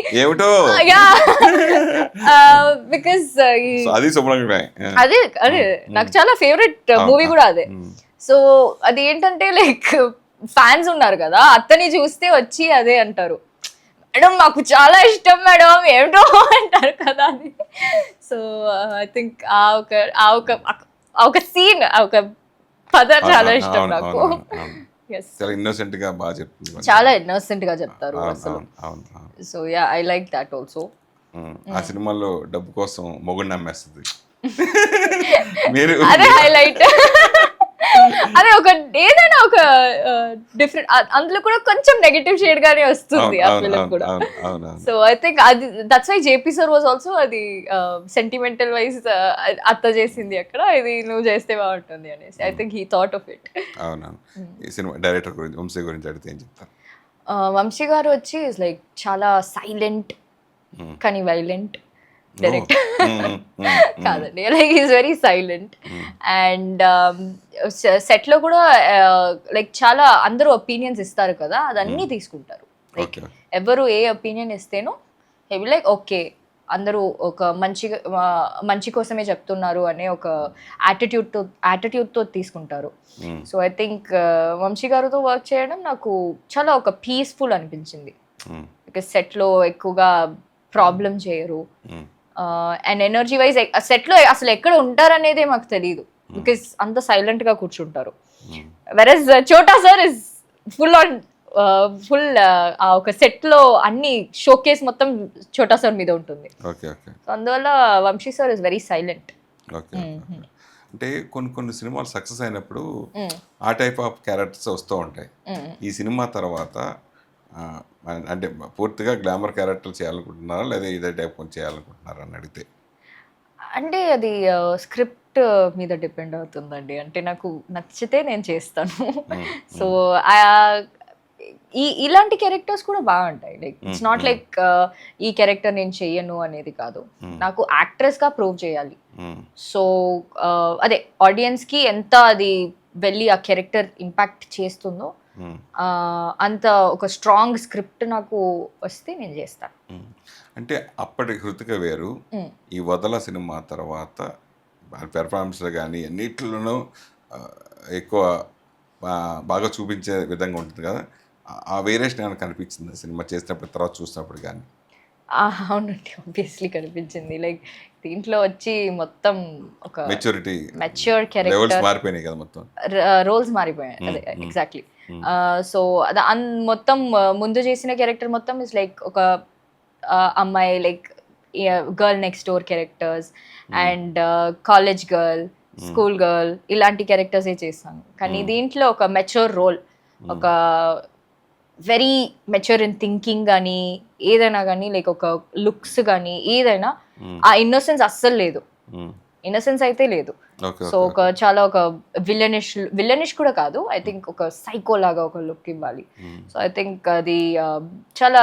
బికాస్ అదే నాకు చాలా ఫేవరెట్ మూవీ కూడా అదే. సో అది ఏంటంటే లైక్ ఫ్యాన్స్ ఉన్నారు కదా, అత్తని చూస్తే వచ్చి అదే అంటారు, మేడం మాకు చాలా ఇష్టం మేడం ఏమిటో అంటారు కదా అది. సో ఐ థింక్ ఆ ఒక సీన్, ఆ ఒక పద చాలా ఇష్టం నాకు. Yes. చాలా ఇన్నోసెంట్ గా బాగా చెప్తుంది. చాలా ఇన్నోసెంట్ గా చెప్తారు అవును, అసలు. అవును, అవును, అవును. So yeah, I like that also. ఆ సినిమాలో డబ్బు కోసం మొగుడిని నమ్మేస్తుంది. మీరు అదే హైలైట్. అదే ఒక ఏదైనా ఒక డిఫరెంట్, అందులో కూడా కొంచెం నెగటివ్ షేడ్ గానే వస్తుంది ఆ ఫిలిం కూడా. సో ఐ థింక్ అది that's why JP sir was also అది సెంటిమెంటల్ వైజ్ అత్త చేసింది అక్కడ, ఇది నువ్వు చేస్తే బాగుంటుంది అనేసి. I think he thought of it. అవునవును. ఈ సినిమా డైరెక్టర్ గురించి, వంశీ గురించి అడిగితే ఏం చెప్తారు? వంశీ గారు వచ్చి ఇస్ లైక్ చాలా సైలెంట్ కానీ వైలెంట్ డైరెక్టర్ కాదండి, like is very silent. And set లో కూడా లైక్ చాలా అందరూ ఒపీనియన్స్ ఇస్తారు కదా, అదన్నీ తీసుకుంటారు. లైక్ ఎవరు ఏ ఒపీనియన్ ఇస్తేనో హెవీ లైక్ ఓకే, అందరూ ఒక మంచి కోసమే చెప్తున్నారు అనే ఒక యాటిట్యూడ్తో తీసుకుంటారు. సో ఐ థింక్ వంశీ గారితో వర్క్ చేయడం నాకు చాలా ఒక పీస్ఫుల్ అనిపించింది. బికాస్ సెట్లో ఎక్కువగా ప్రాబ్లం చేయరు. అండ్ ఎనర్జీ వైజ్ సెట్లో అసలు ఎక్కడ ఉంటారనేదే మాకు తెలియదు, బికాస్ అంత సైలెంట్ గా కూర్చుంటారు. వెరస్ చోటా సార్ ఇస్ ఫుల్ ఆ ఒక సెట్ లో అన్ని షోకేస్ మొత్తం చోటా సార్ మీద ఉంటుంది. సో అందువల్ల Vamshi sir is very silent. అంటే కొన్ని సినిమాలు సక్సెస్ అయినప్పుడు ఆ టైప్ ఆఫ్ క్యారెక్టర్స్ వస్తూ ఉంటాయి. ఈ సినిమా తర్వాత అంటే పూర్తిగా గ్లామర్ క్యారెక్టర్ చేయాలనుకుంటున్నారా లేదా ఇదే టైప్ చేయాలనుకుంటున్నారా అని అడిగితే? అంటే అది స్క్రిప్ట్ మీద డిపెండ్ అవుతుందండి. అంటే నాకు నచ్చితే నేను చేస్తాను. సో ఇలాంటి క్యారెక్టర్స్ కూడా బాగుంటాయి. లైక్ ఇట్స్ నాట్ లైక్ ఈ క్యారెక్టర్ నేను చెయ్యను అనేది కాదు, నాకు యాక్ట్రెస్ గా ప్రూవ్ చేయాలి. సో అదే ఆడియన్స్ కి ఎంత అది వెళ్ళి ఆ క్యారెక్టర్ ఇంపాక్ట్ చేస్తుందో అంత ఒక స్ట్రాంగ్ స్క్రిప్ట్ నాకు వస్తే నేను చేస్తాను. అంటే అప్పటి హృతిక వేరు, ఈ వదల సినిమా తర్వాత పెర్ఫార్మెన్స్లో కానీ అన్నిట్లోనూ ఎక్కువ బాగా చూపించే విధంగా ఉంటుంది కదా, ఆ వేరియేషన్ ఏమైనా కనిపించింది సినిమా చేసినప్పుడు తర్వాత చూసినప్పుడు కానీ? అవునండి, ఆబ్వియస్లీ కనిపించింది. లైక్ దీంట్లో వచ్చి మొత్తం ఒక మెచ్యూర్ క్యారెక్టర్ మారిపోయినాయి కదా, మొత్తం రోల్స్ మారిపోయాయి. అదే ఎగ్జాక్ట్లీ. సో మొత్తం ముందు చేసిన క్యారెక్టర్ మొత్తం ఇస్ లైక్ ఒక అమ్మాయి, like girl next door characters and college girl, school girl, ఇలాంటి క్యారెక్టర్సే చేస్తాను. కానీ దీంట్లో ఒక మెచ్యూర్ రోల్, ఒక వెరీ మెచ్యూర్ ఇన్ థింకింగ్ కానీ ఏదైనా కానీ, లైక్ ఒక లుక్స్ కానీ ఏదైనా ఆ ఇన్నోసెన్స్ అస్సలు లేదు. ఇన్నోసెన్స్ అయితే లేదు. సో ఒక చాలా ఒక విల్లనిష్ కూడా కాదు, ఐ థింక్ ఒక సైకో లాగా ఒక లుక్ ఇవ్వాలి. సో ఐ థింక్ అది చాలా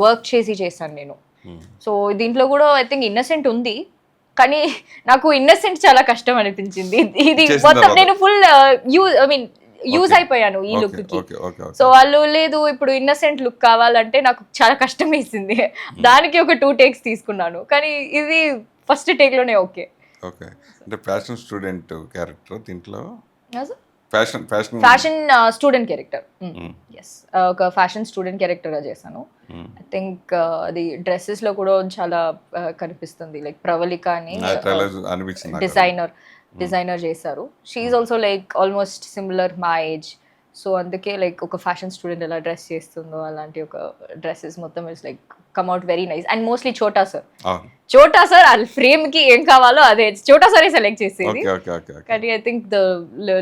వర్క్ చేశాను నేను. సో దీంట్లో కూడా ఐ థింక్ ఇన్నసెంట్ ఉంది, కానీ నాకు ఇన్నసెంట్ చాలా కష్టం అనిపించింది. ఇది మొత్తం నేను ఫుల్ యూజ్ అయిపోయాను ఈ లుక్ కి. సో వాళ్ళు లేదు ఇప్పుడు ఇన్నసెంట్ లుక్ కావాలంటే నాకు చాలా కష్టం వేసింది. దానికి ఒక 2 takes తీసుకున్నాను, కానీ ఇది ఫస్ట్ టేక్ లోనే ఓకే. అంటే ఫ్యాషన్ స్టూడెంట్ క్యారెక్టర్ దీంట్లో, ఫ్యాషన్ స్టూడెంట్ క్యారెక్టర్, ఎస్, ఒక ఫ్యాషన్ స్టూడెంట్ క్యారెక్టర్ గా చేశాను. ఐ థింక్ అది డ్రెస్సెస్ లో కూడా చాలా కనిపిస్తుంది. లైక్ ప్రవళిక అని డిజైనర్ చేశారు. She also like almost similar మా ఏజ్. సో అందుకే లైక్ ఒక ఫ్యాషన్ స్టూడెంట్ ఎలా డ్రెస్ చేస్తుందో అలాంటి ఒక డ్రెస్సెస్ మొత్తం is like come out very nice. And mostly Chota sir ఆ ఫ్రేమ్ కి ఏం కావాలో అదే చోటా సారే సెలెక్ట్ చేసేది. కానీ I think the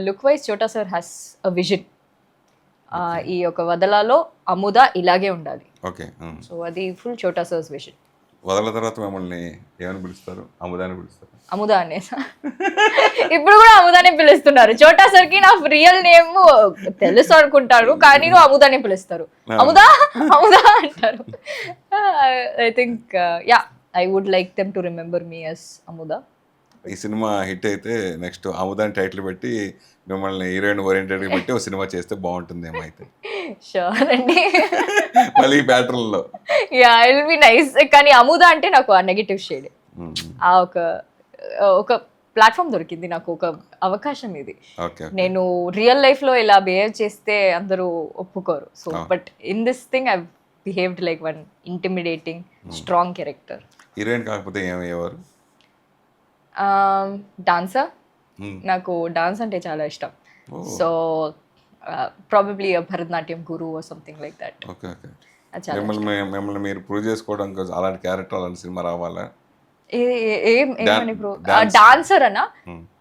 look wise Chota sir has a vision. ఈ ఒక వదలాలో అముద ఇలాగే ఉండాలి. సో అది ఫుల్ చోటా సార్స్ విజన్. వదల తర్వాత మిమ్మల్ని ఏమని పిలుస్తారు? అముదాని పిలుస్తారు? అముదా అనేసా? ఇప్పుడు కూడా అముదానే పిలుస్తున్నారు. చోటా సార్ కి నా రియల్ నేమ్ తెలుసు అనుకుంటారు, కానీ అముదానే పిలుస్తారు. అముదా అంటారు. I think yeah, I would like them to remember me as Amudha. ఈ సినిమా హిట్ అయితే నెక్స్ట్ అముదాని టైటిల్ పెట్టి మిమ్మల్ని హీరోయిన్ ఓరియంటెడ్ పెట్టి ఒక సినిమా చేస్తే బాగుంటుందేమో. అయితే షూర్ అండి, మళ్ళీ ఈ ప్యాటర్న్ లో yeah it will be nice. కానీ అముదా అంటే నాకు ఆ నెగటివ్ షేడ్, ఆ ఒక ప్లాట్ఫామ్ దొరికింది నాకు, ఒక అవకాశం ఇది. ఓకే. నేను రియల్ లైఫ్లో ఇలా బిహేవ్ చేస్తే అందరూ ఒప్పుకోరు. So Oh. But in this thing I behaved like one intimidating strong character. Heroine కాకపోతే ఏమయ్యేవారు? డాన్సర్, నాకు డాన్స్ అంటే చాలా ఇష్టం. So probably Bharatanatyam Guru are something like that. Okay okay. అది చాలా మిమ్మల్ని మీరు ప్రూవ్ చేసుకోవడం కోసం అలాంటి క్యారెక్టర్ అలాంటి సినిమా రావాలా? ఏమని డాన్సర్ అన్నా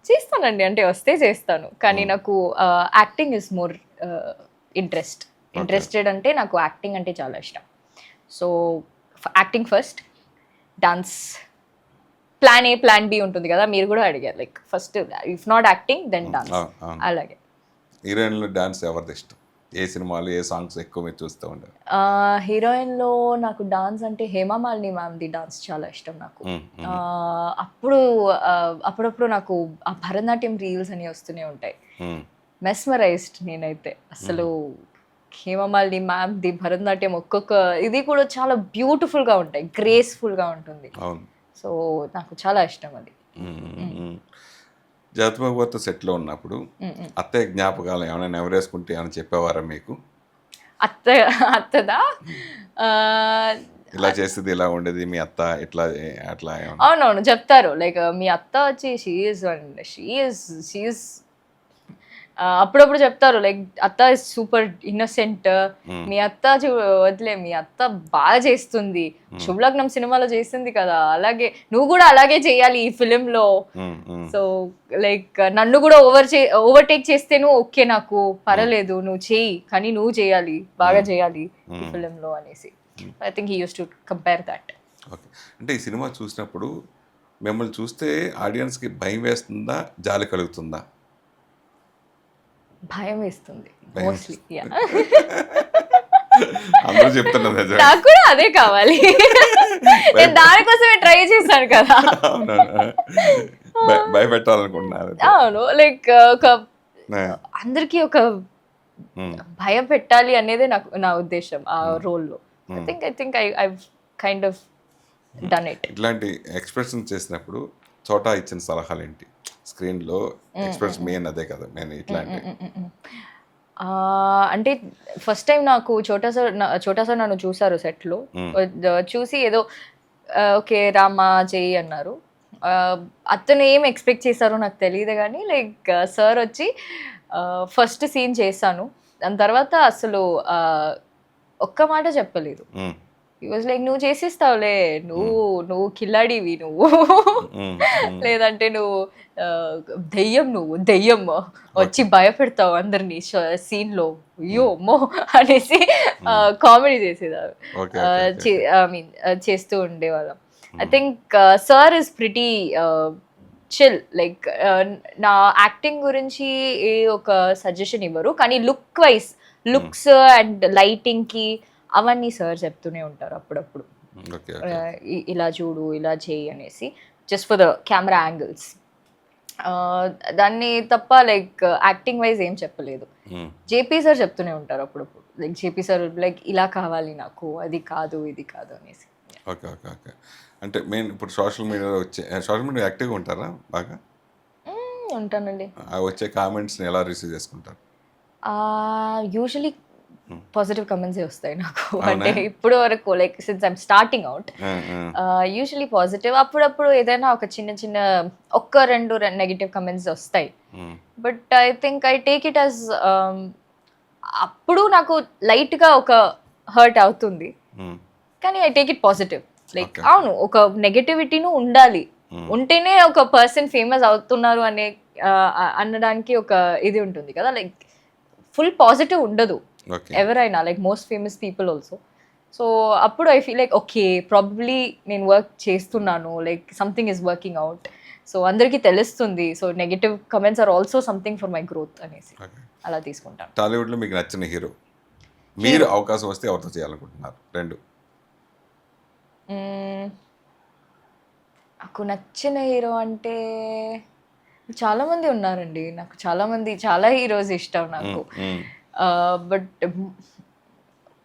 చేస్తానండి, అంటే వస్తే చేస్తాను, కానీ నాకు యాక్టింగ్ ఇస్ మోర్ ఇంట్రెస్టెడ్. అంటే నాకు యాక్టింగ్ అంటే చాలా ఇష్టం. So acting first, dance plan A plan B ఉంటుంది కదా, మీరు కూడా అడిగారు like first if not acting then dance. అలాగే హీరోయిన్లో డాన్స్ ఎవరిది ఇష్టం? ఏ సినిమాలు ఏ సాంగ్స్ ఎక్కువ మీరు చూస్తూ ఉంటారు? హీరోయిన్లో నాకు డాన్స్ అంటే హేమమాలిని మ్యామ్ది డాన్స్ చాలా ఇష్టం నాకు. అప్పుడప్పుడు నాకు ఆ భరతనాట్యం రీల్స్ అని వస్తూనే ఉంటాయి. మెస్మరైజ్డ్ నేనైతే అసలు. హేమమాలిని మ్యామ్ది భరతనాట్యం ఒక్కొక్క ఇది కూడా చాలా బ్యూటిఫుల్గా ఉంటాయి, గ్రేస్ఫుల్గా ఉంటుంది. సో నాకు చాలా ఇష్టం అది. జగత్బాబుతో సెట్లో ఉన్నప్పుడు అత్తయ్య జ్ఞాపకాలు ఏమైనా నెవరేసుకుంటే ఏమైనా చెప్పేవారా మీకు? అత్తదా ఇలా చేసేది ఇలా ఉండేది మీ అత్త ఇట్లా అట్లా? అవునవును చెప్తారు. లైక్ మీ అత్త వచ్చి షీఈస్ అప్పుడప్పుడు చెప్తారు లైక్ అత్త ఇస్ సూపర్ ఇన్నోసెంట్, మీ అత్త వదిలే, మీ అత్త బాగా చేస్తుంది, శుభలగ్నం సినిమాలో చేస్తుంది కదా, అలాగే నువ్వు కూడా అలాగే చేయాలి ఈ ఫిలింలో. సో లైక్ నన్ను కూడా ఓవర్టేక్ చేస్తేను ఓకే, నాకు పర్వాలేదు, నువ్వు చేయి, కానీ నువ్వు చేయాలి, బాగా చేయాలి ఈ ఫిలింలో అనేసి. I think he use to compare that. Okay. అంటే ఈ సినిమా చూసినప్పుడు మిమ్మల్ని చూస్తే ఆడియన్స్కి భయం వేస్తుందా, జాలి కలుగుతుందా? భయం వేస్తుంది మోస్ట్లీ. అందరూ చెప్తున్నది నాకు కూడా అదే కావాలి, నేను దానికోసమే ట్రై చేశాను కదా. భయపెట్టాలనుకుంటున్నారు? అవును, లైక్ ఒక అందరికి ఒక భయం పెట్టాలి అనేదే నా ఉద్దేశం ఆ రోల్లో. I think I kind of done it. ఇట్లాంటి ఎక్స్ప్రెషన్ చేసినప్పుడు చోటా ఇచ్చిన సలహాలు ఏంటి? స్క్రీన్లో ఎక్స్ప్రెషన్ మెయిన్ అదే కదా మెయిన్. ఇట్లాంటి అంటే ఫస్ట్ టైం నాకు చోటా సార్ నన్ను చూసారు సెట్లో. చూసి ఏదో ఓకే రామా చెయ్యి అన్నారు. అతను ఏం ఎక్స్పెక్ట్ చేశారో నాకు తెలియదు, కానీ లైక్ సార్ వచ్చి ఫస్ట్ సీన్ చేశాను, దాని తర్వాత అసలు ఒక్క మాట చెప్పలేదు. ఈ వాజ్ లైక్ నువ్వు చేసిస్తావులే, నువ్వు కిల్లాడివి, నువ్వు లేదంటే నువ్వు దెయ్యం వచ్చి భయపెడతావు అందరినీ సీన్లో, అయ్యో అమ్మో అనేసి కామెడీ చేసేదారు, ఐ మీన్ చేస్తూ ఉండేవాళ్ళం. I think sir is pretty chill, like నా యాక్టింగ్ గురించి ఏ ఒక సజెషన్ ఇవ్వరు, కానీ లుక్స్ అండ్ లైటింగ్కి అవన్నీ సార్ చెప్తూనే ఉంటారు అప్పుడప్పుడు, ఇలా చూడు, ఇలా చేయి అనేసి, just for the camera angles. దాన్ని తప్ప లైక్ యాక్టింగ్ వైజ్ ఏం చెప్పలేదు. జేపీ సార్ చెప్తూనే ఉంటారు అప్పుడప్పుడు, లైక్ జేపీ సార్ లైక్ ఇలా కావాలి నాకు, అది కాదు ఇది కాదు అనేసి. Okay okay okay. అంటే మెయిన్ ఇప్పుడు సోషల్ మీడియా యాక్టివ్గా ఉంటారా? బాగా ఉంటానండి. వచ్చే కామెంట్స్ని ఎలా రిసీవ్ చేసుకుంటారు? యూజువలీ పాజిటివ్ కమెంట్స్ వస్తాయి నాకు, అంటే ఇప్పుడు వరకు like since I'm starting out, usually positive. అప్పుడప్పుడు ఏదైనా ఒక చిన్న ఒక్క రెండు నెగిటివ్ కమెంట్స్ వస్తాయి, but I think I take it as, అప్పుడు నాకు లైట్గా ఒక హర్ట్ అవుతుంది, కానీ I take it positive. Like అవును, ఒక నెగటివిటీను ఉండాలి, ఉంటేనే ఒక పర్సన్ ఫేమస్ అవుతున్నారు అనడానికి ఒక ఇది ఉంటుంది కదా, లైక్ ఫుల్ పాజిటివ్ ఉండదు ఎవరైనా, like most famous people also. So అప్పుడు I feel like okay, probably నేను వర్క్ చేస్తున్నాను, like something is working out, so అందరికీ తెలుస్తుంది, so negative comments are also something for my growth అనేసి అలా తీసుకుంటాను. టాలీవుడ్లో మీకు నచ్చిన హీరో, మీరు అవకాశం వస్తే ఎవరితో చేయాలనుకుంటున్నారు? రెండు. నాకు నచ్చిన హీరో అంటే చాలామంది ఉన్నారండి, నాకు చాలా హీరోస్ ఇష్టం నాకు, బట్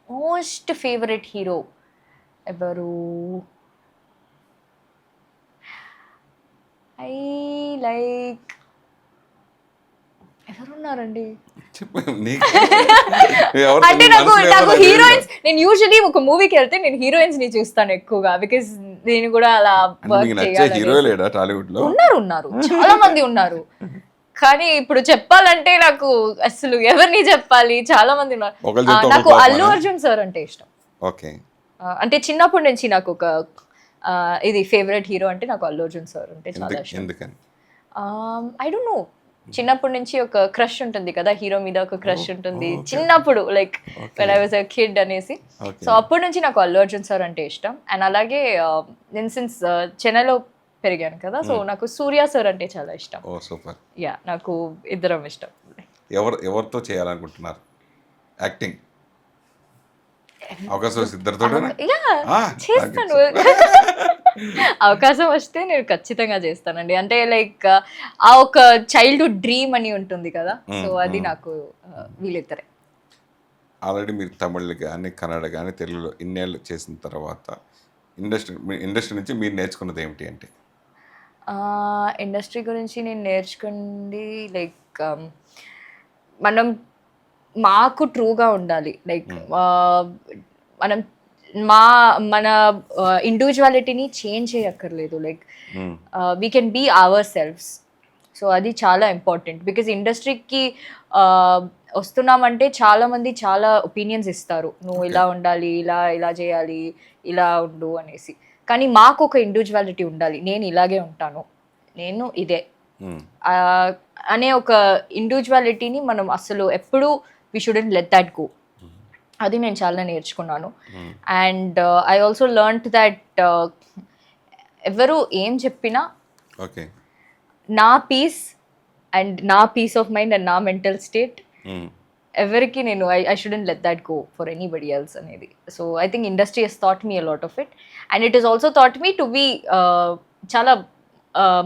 మోస్ట్ ఫేవరెట్ హీరో ఎవరు? ఐ లైక్ ఎవరున్నారండి? చెప్పు నీకు ఎవరితో అంటే నీ నాకు మనసులో నాకు ఎవరో తెలియదు. హీరోయిన్స్, నేను యూజువలీ ఒక మూవీకి వెళ్తే నేను హీరోయిన్స్ ని చూస్తాను ఎక్కువగా, బికాస్ నేను కూడా అలా అంటే వర్క్ మీకు నచ్చే హీరో చేయాలి. లేడా టాలీవుడ్ లో? ఉన్నారు చాలా మంది ఉన్నారు, కానీ ఇప్పుడు చెప్పాలంటే నాకు అసలు ఎవరిని చెప్పాలి, చాలా మంది ఉన్నారు. ఒకళ్ళు చెప్తే నాకు ఒకళ్ళు అల్లు కోపమా? అర్జున్ సార్ అంటే ఇష్టం. ఓకే. అంటే చిన్నప్పటి నుంచి నాకు ఒక ఇది ఫేవరెట్ హీరో అంటే నాకు అల్లు అర్జున్ సార్ అంటే చాలా ఇష్టం. ఎందుకని? ఐ డోంట్ నో, చిన్నప్పటి నుంచి ఒక క్రష్ ఉంటుంది కదా, హీరో మీద ఒక క్రష్ ఉంటుంది okay. చిన్నప్పుడు, like Okay. When I was a kid అనేసి. Okay. సో అప్పటి నుంచి నాకు అల్లు అర్జున్ సార్ అంటే ఇష్టం. అండ్ అలాగే నేను సిన్స్ చెన్నైలో పెరిగాను కదా, సో నాకు సూర్య సార్ అంటే చాలా ఇష్టం. ఓ సూపర్. యా, నాకు ఇద్దరం ఇష్టం. ఎవరితో చేయాలనుకుంటున్నారు యాక్టింగ్? అవకాశం వస్తే ఇద్దరితో యా, చేస్తాను. అవకాశం వస్తే నేను ఖచ్చితంగా చేస్తానండి. అంటే లైక్ ఆ ఒక చైల్డ్హుడ్ డ్రీమ్ అని ఉంటుంది కదా, సో అది నాకు వీళ్ళిద్దరే. ఆల్రెడీ మీరు తమిళ్ కానీ కన్నడ కానీ తెలుగులో ఇన్నేళ్ళు చేసిన తర్వాత ఇండస్ట్రీ నుంచి మీరు నేర్చుకున్నది ఏమిటి అంటే? ఇండస్ట్రీ గురించి నేను నేర్చుకుంది లైక్ మనం మాకు ట్రూగా ఉండాలి. లైక్ మనం మన ఇండివిజువాలిటీని చేంజ్ చేయక్కర్లేదు. Like we can be our selfs. So అది చాలా ఇంపార్టెంట్, బికాజ్ ఇండస్ట్రీకి వస్తున్నామంటే చాలామంది చాలా ఒపీనియన్స్ ఇస్తారు, నువ్వు ఇలా ఉండాలి, ఇలా ఇలా చేయాలి, ఇలా ఉండు అనేసి. కానీ మాకు ఒక ఇండివిజువాలిటీ ఉండాలి, నేను ఇలాగే ఉంటాను, నేను ఇదే అనే ఒక ఇండివిజువాలిటీని మనం అసలు ఎప్పుడు we shouldn't let that go. అది నేను చాలా నేర్చుకున్నాను. And I also learned that ఎవరు ఏం చెప్పినా ఓకే, నా పీస్ అండ్ నా పీస్ ఆఫ్ మైండ్ అండ్ నా మెంటల్ స్టేట్ ఎవరికి నేను I shouldn't let that go for anybody else అనేది. So I think industry has taught me a lot of it, and it is also taught me to be చాలా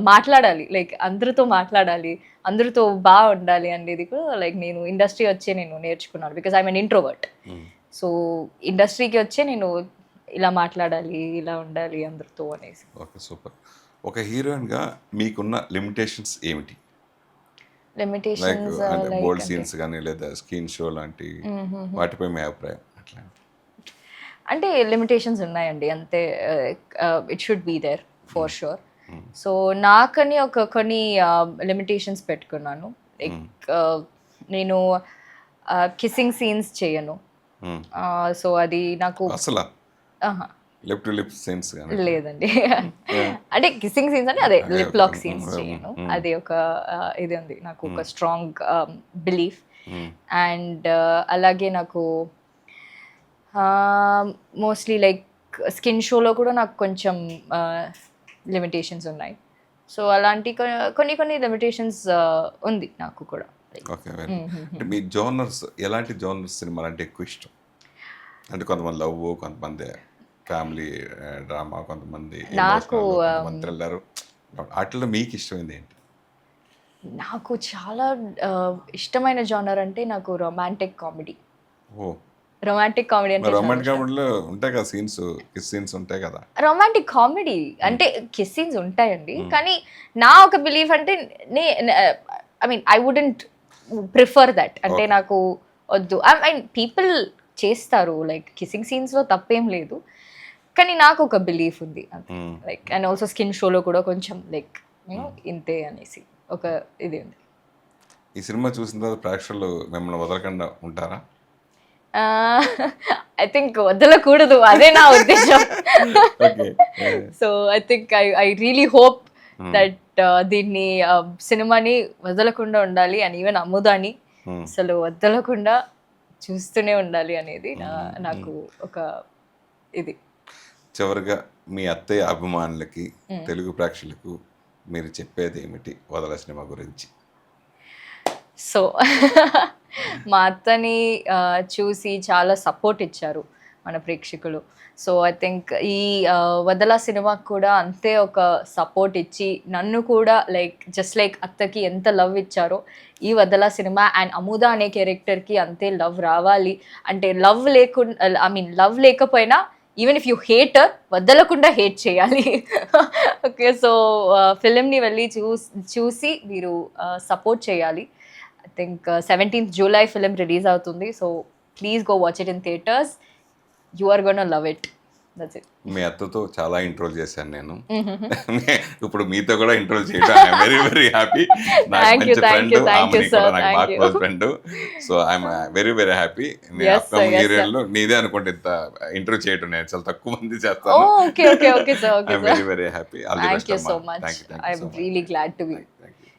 మాట్లాడాలి, like అందరితో మాట్లాడాలి, అందరితో బాగా ఉండాలి అనేది కూడా లైక్ నేను ఇండస్ట్రీ వచ్చే నేను నేర్చుకున్నాను, because I'm an introvert. So ఇండస్ట్రీకి వచ్చే నేను ఇలా మాట్లాడాలి, ఇలా ఉండాలి అందరితో అనేసి. Okay super. ఒక హీరోయిన్గా మీకున్న లిమిటేషన్స్ ఏమిటి? లైక్ లిమిటేషన్స్ అంటే బోల్డ్ సీన్స్ కానీ లేదా స్క్రీన్ షో లాంటి వాటిపై మీ అభిప్రాయం అట్లా? అంటే లిమిటేషన్స్ ఉన్నాయండి, అంతే. It should be there for sure. So నాకని కొన్ని లిమిటేషన్స్ పెట్టుకున్నాను. లైక్ నేను కిస్సింగ్ సీన్స్ చేయను. సో అది నాకు అసలు లిప్ టు లిప్ సీన్స్ లేదండి. అంటే కిస్సింగ్ సీన్స్ అంటే అదే లిప్ లాక్ సీన్స్ చేయను, అది ఒక ఇది ఉంది నాకు, ఒక స్ట్రాంగ్ బిలీఫ్. అండ్ అలాగే నాకు మోస్ట్లీ లైక్ స్కిన్ షోలో కూడా నాకు కొంచెం లిమిటేషన్స్ ఉన్నాయి. సో అలాంటి కొన్ని లిమిటేషన్స్ ఉంది నాకు కూడా. ఓకే, అంటే మీ జోనర్స్ ఎలాంటి జోనర్స్ సినిమాలు అంటే ఎక్కువ ఇష్టం? అంటే కొంతమంది లవ్, కొంతమంది ఫ్యామిలీ డ్రామా, కొంతమంది థ్రిల్లర్, వాటిలో మీకు ఇష్టమైంది ఏంటి? నాకు చాలా ఇష్టమైన జోనర్ అంటే నాకు రొమాంటిక్ కామెడీ. ఓ, రొమాంటిక్ కామెడీ అంటే రొమాంటిక్ కామెడీలో ఉంటాయి కదా సీన్స్, కిస్ సీన్స్ ఉంటాయి కదా. రొమాంటిక్ కామెడీ అంటే కిస్ సీన్స్ ఉంటాయండి, కానీ నా ఒక బిలీఫ్ అంటే I mean I wouldn't prefer that. అంటే నాకు వద్దు. ఐ మీన్ పీపుల్ చేస్తారు, లైక్ కిస్సింగ్ సీన్స్లో తప్పేం లేదు, కానీ నాకు ఒక బిలీఫ్ ఉంది లైక్. అండ్ ఆల్సో స్కిన్ షోలో కూడా కొంచెం లైక్ ఇంతే అనేసి ఒక ఇది ఉంది. ఈ సినిమా చూసిన తర్వాత ప్రేక్షకులు మిమ్మల్ని వదలకుండా ఉంటారా? ఐ థింక్ వదలకూడదు, అదే నా ఉద్దేశం. So I think I really hope that దీన్ని సినిమాని వదలకుండా ఉండాలి, అండ్ ఈవెన్ అమ్ముదాని అసలు వదలకుండా చూస్తూనే ఉండాలి అనేది నాకు ఒక ఇది. చివరిగా మీ అత్తయ్య అభిమానులకి, తెలుగు ప్రేక్షకులకు మీరు చెప్పేది ఏమిటి వదల సినిమా గురించి? సో మా అత్తని చూసి చాలా సపోర్ట్ ఇచ్చారు మన ప్రేక్షకులు. సో ఐ థింక్ ఈ వదల సినిమాకి కూడా అంతే ఒక సపోర్ట్ ఇచ్చి నన్ను కూడా లైక్ జస్ట్ లైక్ అత్తకి ఎంత లవ్ ఇచ్చారో ఈ వదల సినిమా అండ్ అముద అనే క్యారెక్టర్కి అంతే లవ్ రావాలి. అంటే లవ్ లేకుండా, ఐ మీన్ లవ్ లేకపోయినా ఈవెన్ ఇఫ్ యూ హేట్ వదలకుండా హేట్ చేయాలి. ఓకే, సో ఫిలింని వెళ్ళి చూసి మీరు సపోర్ట్ చేయాలి. I think 17th July film release అవుతుంది. So please go watch it in theatres. You are gonna love it. That's it. మీ అత్తతో చాలా ఇంట్రోల్ చేశాను నేను. ఇప్పుడు మీతో కూడా ఇంట్రోల్ చేయడం ఐఎమ్ వెరీ వెరీ హ్యాపీ. నాకు Thank you, మంచి thank ఫ్రెండ్, you, thank ఆమెని you, sir. కూడా నాకు Thank బాగా you. Close friend. So I'm very very happy. Yes, upcoming sir, yes, ఏరియాలో నీదే అనుకుంటే ఇంత ఇంట్రో చేయడం నేను చాలా తక్కువ మంది Oh, చేస్తాను. okay, sir, okay, I'm sir. Very very happy. All the Thank best you అమ్మా. so much. Thank you I'm really glad to be.